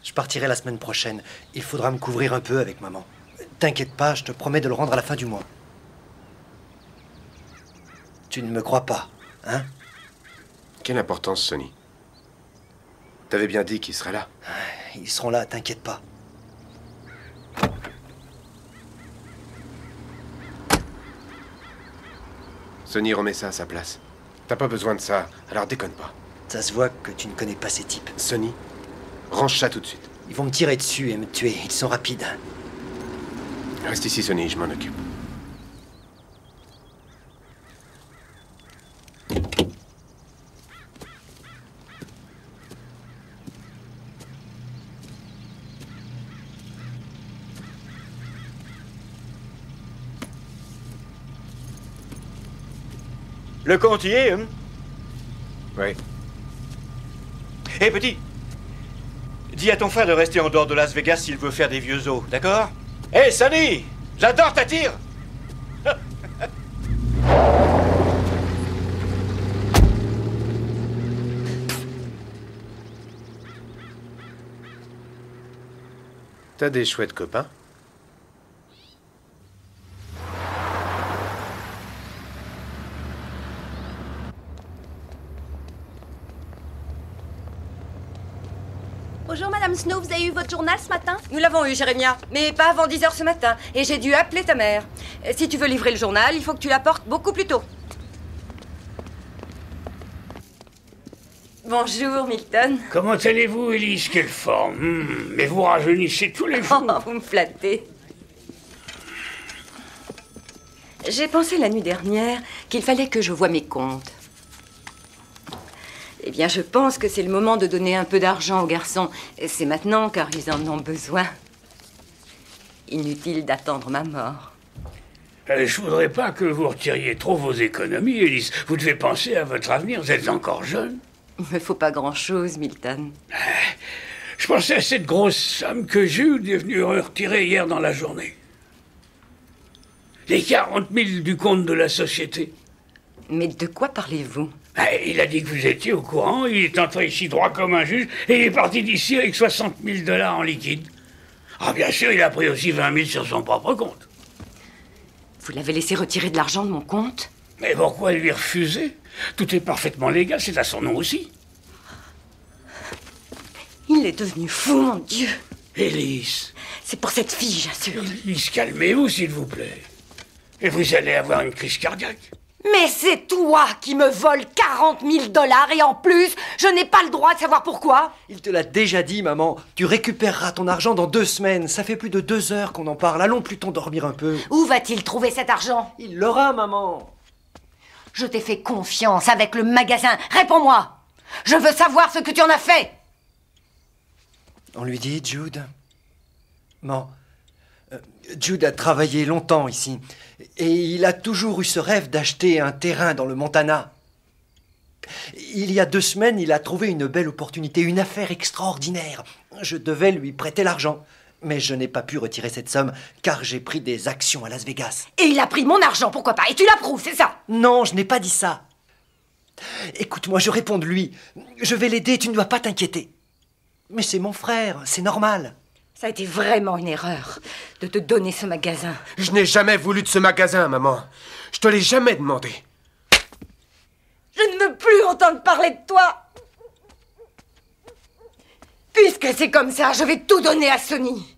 Je partirai la semaine prochaine. Il faudra me couvrir un peu avec maman. T'inquiète pas, je te promets de le rendre à la fin du mois. Tu ne me crois pas, hein? Quelle importance, Sonny? T'avais bien dit qu'ils seraient là. Ils seront là, t'inquiète pas. Sonny, remets ça à sa place. T'as pas besoin de ça, alors déconne pas. Ça se voit que tu ne connais pas ces types. Sonny, range ça tout de suite. Ils vont me tirer dessus et me tuer. Ils sont rapides. Reste ici, Sonny, je m'en occupe. Le compte y est, hein? Oui. Hé, petit! Dis à ton frère de rester en dehors de Las Vegas s'il veut faire des vieux os, d'accord? Hé, Sonny! J'adore ta tire! T'as des chouettes copains? Bonjour Madame Snow, vous avez eu votre journal ce matin? Nous l'avons eu, Jérémia, mais pas avant 10 h ce matin. Et j'ai dû appeler ta mère. Si tu veux livrer le journal, il faut que tu l'apportes beaucoup plus tôt. Bonjour, Milton. Comment allez-vous, Élise? Quelle forme. Mais vous rajeunissez tous les jours. Oh, vous me flattez. J'ai pensé la nuit dernière qu'il fallait que je voie mes comptes. Eh bien, je pense que c'est le moment de donner un peu d'argent aux garçons. C'est maintenant, car ils en ont besoin. Inutile d'attendre ma mort. Je voudrais pas que vous retiriez trop vos économies, Élise. Vous devez penser à votre avenir, vous êtes encore jeune. Il me faut pas grand-chose, Milton. Je pensais à cette grosse somme que Jude est venu retirer hier dans la journée. Les 40 000 du compte de la société. Mais de quoi parlez-vous? Il a dit que vous étiez au courant, il est entré ici droit comme un juge, et il est parti d'ici avec 60 000 $ en liquide. Ah, bien sûr, il a pris aussi 20 000 sur son propre compte. Vous l'avez laissé retirer de l'argent de mon compte? Mais pourquoi lui refuser? Tout est parfaitement légal, c'est à son nom aussi. Il est devenu fou, mon Dieu. Élise. C'est pour cette fille, j'assure. Élise, calmez-vous, s'il vous plaît. Et vous allez avoir une crise cardiaque. Mais c'est toi qui me voles 40 000 $ et en plus, je n'ai pas le droit de savoir pourquoi. Il te l'a déjà dit, maman. Tu récupéreras ton argent dans 2 semaines. Ça fait plus de 2 heures qu'on en parle. Allons plutôt dormir un peu. Où va-t-il trouver cet argent? Il l'aura, maman. Je t'ai fait confiance avec le magasin. Réponds-moi. Je veux savoir ce que tu en as fait. On lui dit, Jude. Non. Jude a travaillé longtemps ici. Et il a toujours eu ce rêve d'acheter un terrain dans le Montana. Il y a 2 semaines, il a trouvé une belle opportunité, une affaire extraordinaire. Je devais lui prêter l'argent. Mais je n'ai pas pu retirer cette somme, car j'ai pris des actions à Las Vegas. Et il a pris mon argent, pourquoi pas? Et tu l'approuves, c'est ça? Non, je n'ai pas dit ça. Écoute-moi, je réponds de lui. Je vais l'aider, tu ne dois pas t'inquiéter. Mais c'est mon frère, c'est normal. Ça a été vraiment une erreur de te donner ce magasin. Je n'ai jamais voulu de ce magasin, maman. Je te l'ai jamais demandé. Je ne veux plus entendre parler de toi. Puisque c'est comme ça, je vais tout donner à Sonny.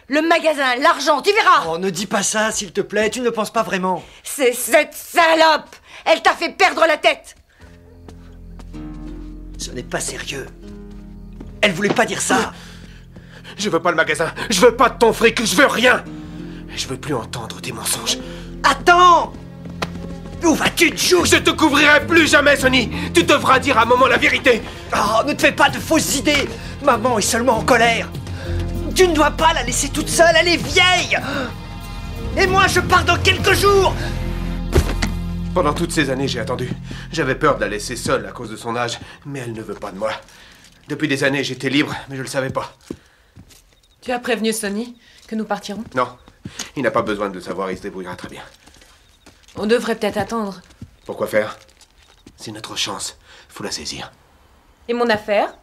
Le magasin, l'argent, tu verras. Oh, ne dis pas ça, s'il te plaît, tu ne penses pas vraiment. C'est cette salope. Elle t'a fait perdre la tête. Ce n'est pas sérieux. Elle voulait pas dire ça. Je veux pas le magasin. Je veux pas de ton fric. Je veux rien. Je veux plus entendre tes mensonges. Attends! Où vas-tu, Jude? Je te couvrirai plus jamais, Sonny. Tu devras dire à maman la vérité. Oh, ne te fais pas de fausses idées. Maman est seulement en colère. Tu ne dois pas la laisser toute seule, elle est vieille. Et moi, je pars dans quelques jours. Pendant toutes ces années, j'ai attendu. J'avais peur de la laisser seule à cause de son âge, mais elle ne veut pas de moi. Depuis des années, j'étais libre, mais je le savais pas. Tu as prévenu Sonny que nous partirons? Non, il n'a pas besoin de le savoir, il se débrouillera très bien. On devrait peut-être attendre. Pourquoi faire? C'est notre chance, faut la saisir. Et mon affaire?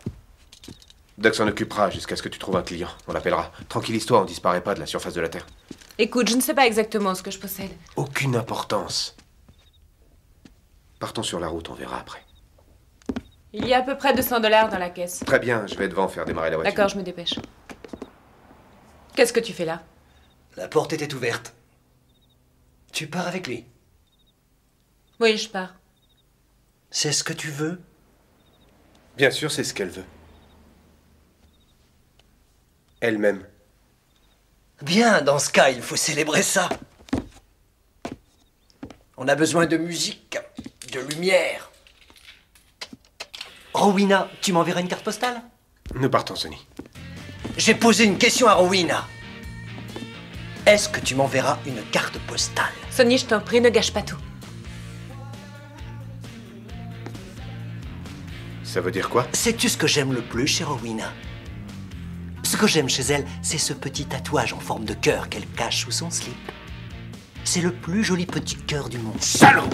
Doug s'en occupera jusqu'à ce que tu trouves un client. On l'appellera. Tranquillise-toi, on disparaît pas de la surface de la Terre. Écoute, je ne sais pas exactement ce que je possède. Aucune importance. Partons sur la route, on verra après. Il y a à peu près 200 $ dans la caisse. Très bien, je vais devant faire démarrer la voiture. D'accord, je me dépêche. Qu'est-ce que tu fais là? La porte était ouverte. Tu pars avec lui? Oui, je pars. C'est ce que tu veux? Bien sûr, c'est ce qu'elle veut. Elle-même. Bien, dans ce cas, il faut célébrer ça. On a besoin de musique, de lumière. Rowena, tu m'enverras une carte postale? Nous partons, Sonny. J'ai posé une question à Rowena. Est-ce que tu m'enverras une carte postale? Sonny, je t'en prie, ne gâche pas tout. Ça veut dire quoi? Sais-tu ce que j'aime le plus chez Rowena? Ce que j'aime chez elle, c'est ce petit tatouage en forme de cœur qu'elle cache sous son slip. C'est le plus joli petit cœur du monde. Salaud!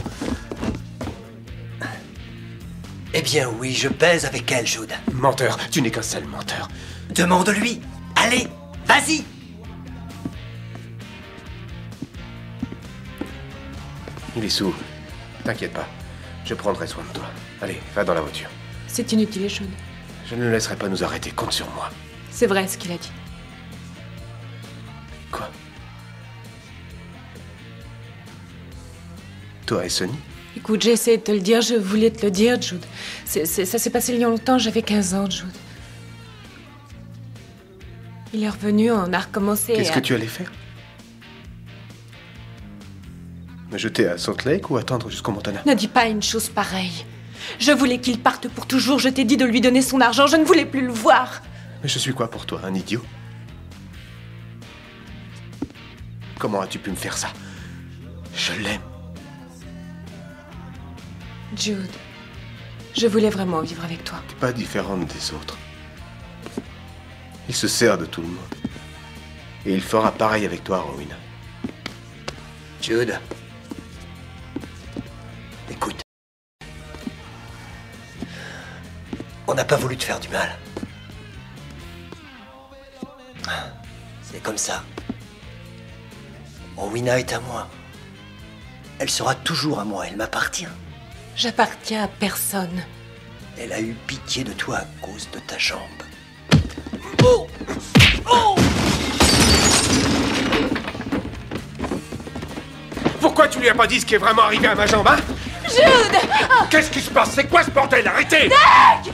Eh bien oui, je baise avec elle, Jude. Menteur, tu n'es qu'un sale menteur. Demande-lui. Allez, vas-y. Il est sourd. T'inquiète pas. Je prendrai soin de toi. Allez, va dans la voiture. C'est inutile, Jude. Je ne le laisserai pas nous arrêter. Compte sur moi. C'est vrai ce qu'il a dit. Quoi? Toi et Sonny? Écoute, j'ai essayé de te le dire, je voulais te le dire, Jude. Ça s'est passé il y a longtemps, j'avais 15 ans, Jude. Il est revenu, on a recommencé. Qu'est-ce que tu allais faire? Me jeter à Salt Lake ou attendre jusqu'au Montana? Ne dis pas une chose pareille. Je voulais qu'il parte pour toujours, je t'ai dit de lui donner son argent, je ne voulais plus le voir. Mais je suis quoi pour toi, un idiot? Comment as-tu pu me faire ça? Je l'aime. Jude, je voulais vraiment vivre avec toi. T'es pas différente des autres. Il se sert de tout le monde. Et il fera pareil avec toi, Rowena. Jude. Écoute. On n'a pas voulu te faire du mal. C'est comme ça. Rowena est à moi. Elle sera toujours à moi, elle m'appartient. J'appartiens à personne. Elle a eu pitié de toi à cause de ta jambe. Oh! Oh! Pourquoi tu lui as pas dit ce qui est vraiment arrivé à ma jambe, hein? Jude! Qu'est-ce qui se passe? C'est quoi ce bordel? Arrêtez! Doug!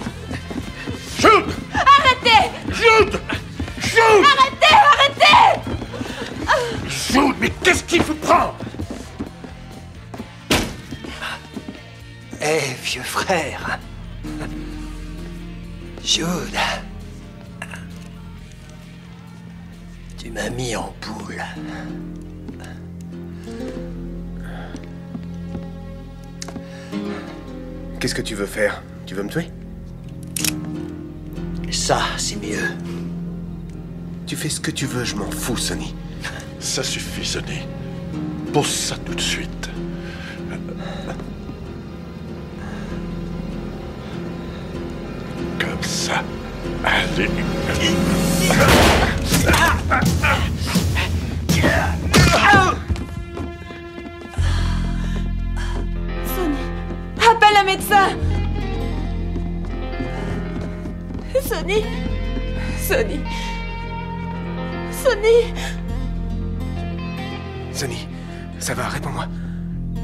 Jude! Arrêtez! Jude! Jude! Arrêtez! Jude, mais qu'est-ce qui vous prend? Eh, vieux frère. Jude. Tu m'as mis en boule. Qu'est-ce que tu veux faire? Tu veux me tuer? Ça, c'est mieux. Tu fais ce que tu veux, je m'en fous, Sonny. Ça suffit, Sonny. Pose ça tout de suite. Comme ça. Allez. Sonny, appelle un médecin. Sonny, Sonny, Sonny. Sonny, ça va, réponds-moi.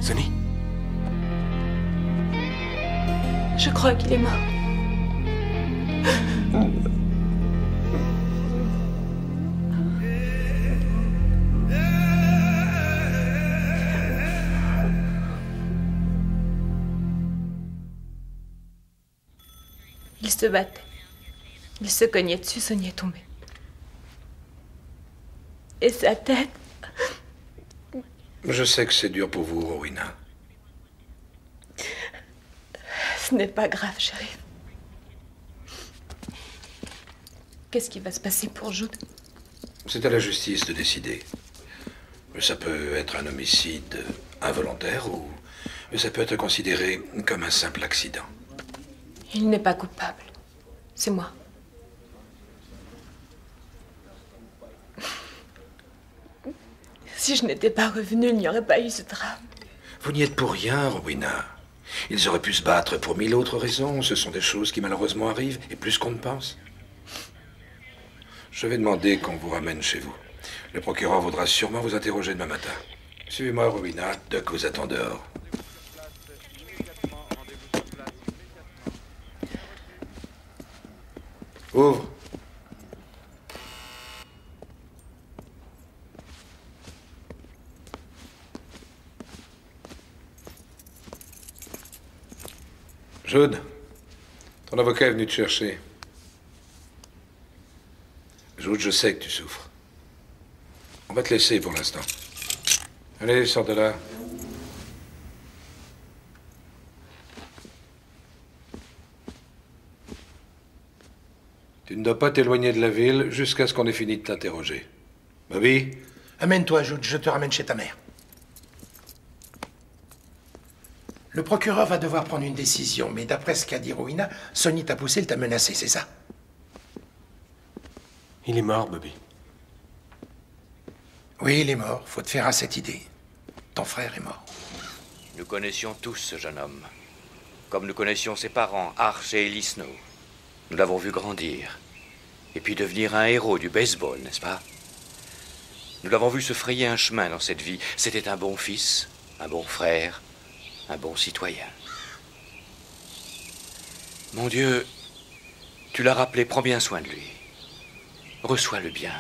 Sonny? Je crois qu'il est mort. Il se battait. Il se cognait dessus, Sonny est tombée. Et sa tête... Je sais que c'est dur pour vous, Rowena. Ce n'est pas grave, chérie. Qu'est-ce qui va se passer pour Jude? C'est à la justice de décider. Ça peut être un homicide involontaire ou ça peut être considéré comme un simple accident. Il n'est pas coupable. C'est moi. Si je n'étais pas revenue, il n'y aurait pas eu ce drame. Vous n'y êtes pour rien, Rowena. Ils auraient pu se battre pour 1000 autres raisons. Ce sont des choses qui malheureusement arrivent, et plus qu'on ne pense. Je vais demander qu'on vous ramène chez vous. Le procureur voudra sûrement vous interroger demain matin. Suivez-moi, Rowena. Doc vous attend dehors. Ouvre. Jude, ton avocat est venu te chercher. Jude, je sais que tu souffres. On va te laisser pour l'instant. Allez, sors de là. Tu ne dois pas t'éloigner de la ville jusqu'à ce qu'on ait fini de t'interroger. Bobby? Amène-toi, Jude, je te ramène chez ta mère. Le procureur va devoir prendre une décision, mais d'après ce qu'a dit Rowena, Sonny t'a poussé, elle t'a menacé, c'est ça? Il est mort, Bobby. Oui, il est mort. Faut te faire à cette idée. Ton frère est mort. Nous connaissions tous ce jeune homme. Comme nous connaissions ses parents, Arch et Ellie Snow. Nous l'avons vu grandir. Et puis devenir un héros du baseball, n'est-ce pas? Nous l'avons vu se frayer un chemin dans cette vie. C'était un bon fils, un bon frère, un bon citoyen. Mon Dieu, tu l'as rappelé, prends bien soin de lui. Reçois-le bien.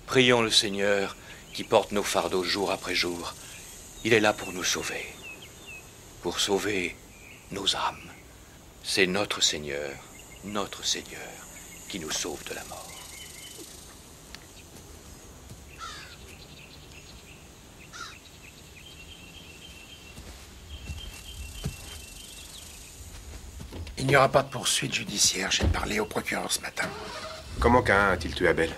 Prions le Seigneur qui porte nos fardeaux jour après jour. Il est là pour nous sauver. Pour sauver nos âmes. C'est notre Seigneur, qui nous sauve de la mort. Il Il n'y aura pas de poursuite judiciaire. J'ai parlé au procureur ce matin. Comment Caïn a-t-il tué Abel?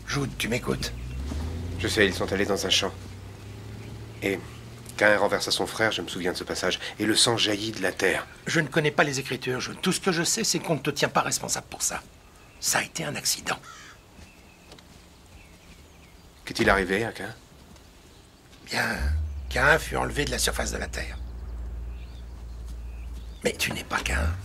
Jude, tu m'écoutes? Je sais, ils sont allés dans un champ. Et Caïn renversa son frère, je me souviens de ce passage. Et le sang jaillit de la terre. Je ne connais pas les Écritures, Jude. Tout ce que je sais, c'est qu'on ne te tient pas responsable pour ça. Ça a été un accident. Qu'est-il arrivé à Caïn? Bien, Caïn fut enlevé de la surface de la terre. Mais tu n'es pas Caïn.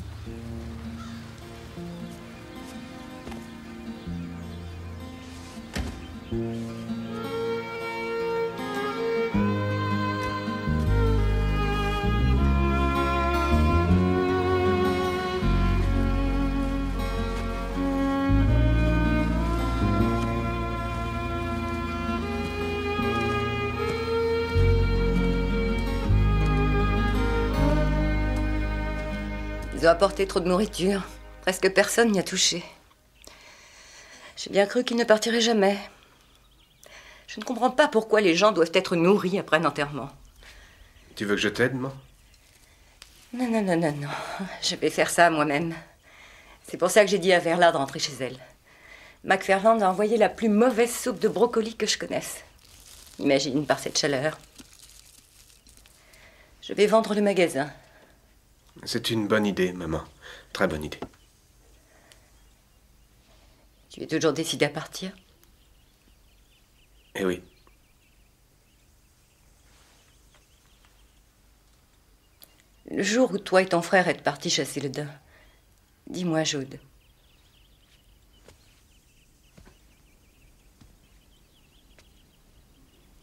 Ils ont apporté trop de nourriture. Presque personne n'y a touché. J'ai bien cru qu'ils ne partiraient jamais. Je ne comprends pas pourquoi les gens doivent être nourris après un enterrement. Tu veux que je t'aide, moi? Non, non, non, non, non. Je vais faire ça moi-même. C'est pour ça que j'ai dit à Verla de rentrer chez elle. McFarland a envoyé la plus mauvaise soupe de brocoli que je connaisse. Imagine, par cette chaleur. Je vais vendre le magasin. C'est une bonne idée, maman. Très bonne idée. Tu es toujours décidé à partir? Eh oui. Le jour où toi et ton frère êtes partis chasser le daim, dis-moi, Jude.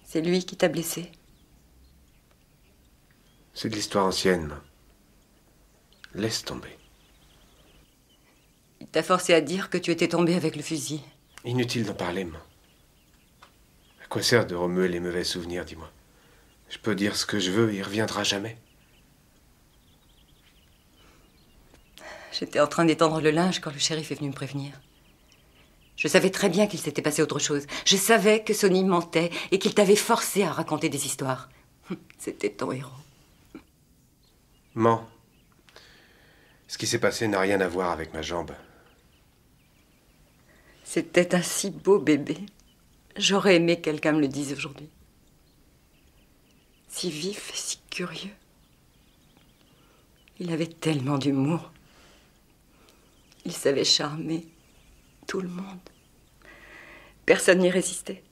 C'est lui qui t'a blessé? C'est de l'histoire ancienne, maman. Laisse tomber. Il t'a forcé à dire que tu étais tombé avec le fusil. Inutile d'en parler, maman. À quoi sert de remuer les mauvais souvenirs, dis-moi? Je peux dire ce que je veux, il reviendra jamais. J'étais en train d'étendre le linge quand le shérif est venu me prévenir. Je savais très bien qu'il s'était passé autre chose. Je savais que Sonny mentait et qu'il t'avait forcé à raconter des histoires. C'était ton héros. Maman, ce qui s'est passé n'a rien à voir avec ma jambe. C'était un si beau bébé. J'aurais aimé que quelqu'un me le dise aujourd'hui. Si vif et si curieux. Il avait tellement d'humour. Il savait charmer tout le monde. Personne n'y résistait.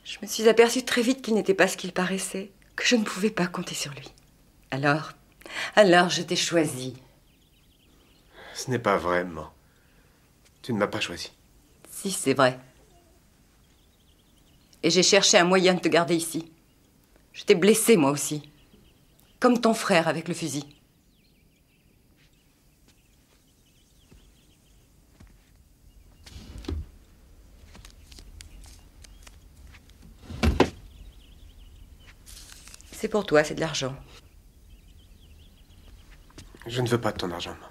Je me suis aperçue très vite qu'il n'était pas ce qu'il paraissait, que je ne pouvais pas compter sur lui. Alors je t'ai choisi. Ce n'est pas vrai, maman. Tu ne m'as pas choisi. Si, c'est vrai. Et j'ai cherché un moyen de te garder ici. Je t'ai blessée, moi aussi. Comme ton frère avec le fusil. C'est pour toi, c'est de l'argent. Je ne veux pas de ton argent, maman.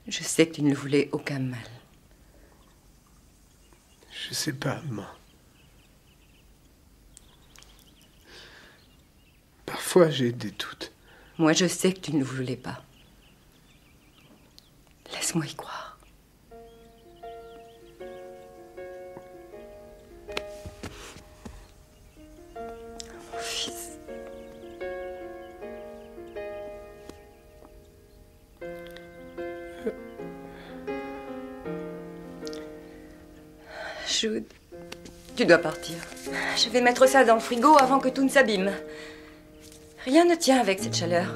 Je sais que tu ne le voulais aucun mal. Je sais pas, maman. Parfois, j'ai des doutes. Moi, je sais que tu ne le voulais pas. Laisse-moi y croire. Mon fils. Jude, tu dois partir. Je vais mettre ça dans le frigo avant que tout ne s'abîme. Rien ne tient avec cette chaleur.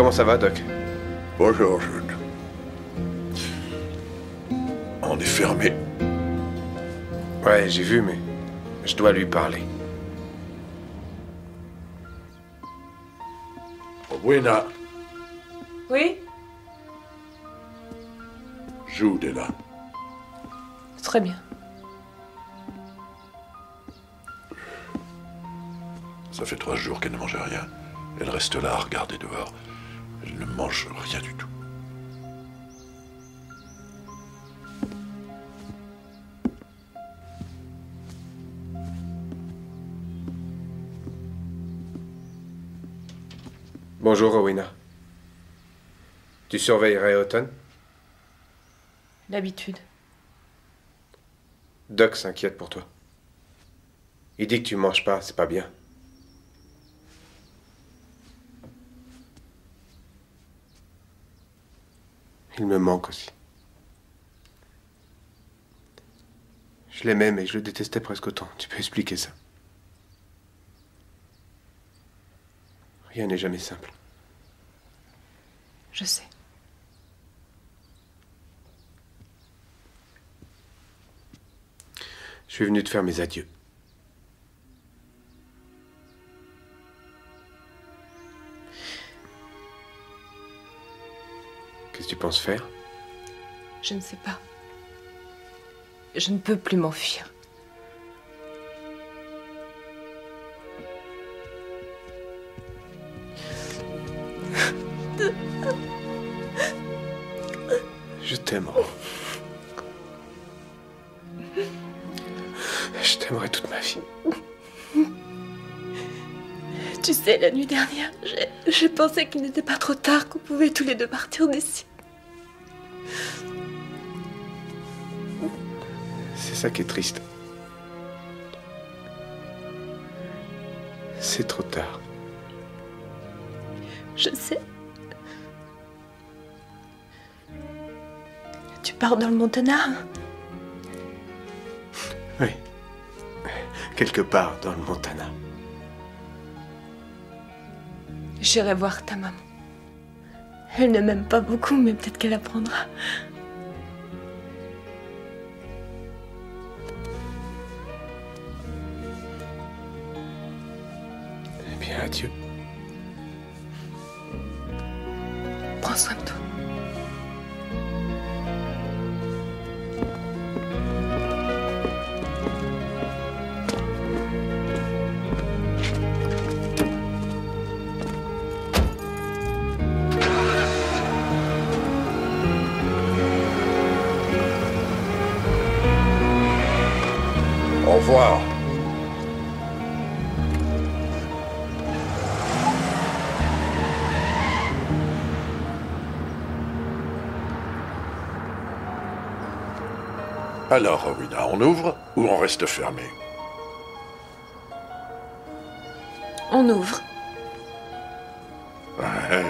Comment ça va, Doc? Bonjour, Jude. On est fermé. Ouais, j'ai vu, mais je dois lui parler. Rowena, Oui? Jude est là. Très bien. Ça fait 3 jours qu'elle ne mangeait rien. Elle reste là à regarder dehors. Elle ne mange rien du tout. Bonjour, Rowena. Tu surveillerais Autumn? D'habitude. Doc s'inquiète pour toi. Il dit que tu manges pas, c'est pas bien. Il me manque aussi. Je l'aimais, mais je le détestais presque autant. Tu peux expliquer ça? Rien n'est jamais simple. Je sais. Je suis venu te faire mes adieux. Qu'est-ce que tu penses faire? Je ne sais pas. Je ne peux plus m'enfuir. Je t'aime. Je t'aimerai toute ma vie. Tu sais, la nuit dernière, j'ai pensé qu'il n'était pas trop tard, qu'on pouvait tous les deux partir d'ici. C'est ça qui est triste. C'est trop tard. Je sais. Tu pars dans le Montana? Oui. Quelque part dans le Montana. J'irai voir ta maman. Elle ne m'aime pas beaucoup, mais peut-être qu'elle apprendra. Eh bien, adieu. Prends soin de toi. Au revoir. Alors, Rowena, on ouvre ou on reste fermé? On ouvre. Ouais.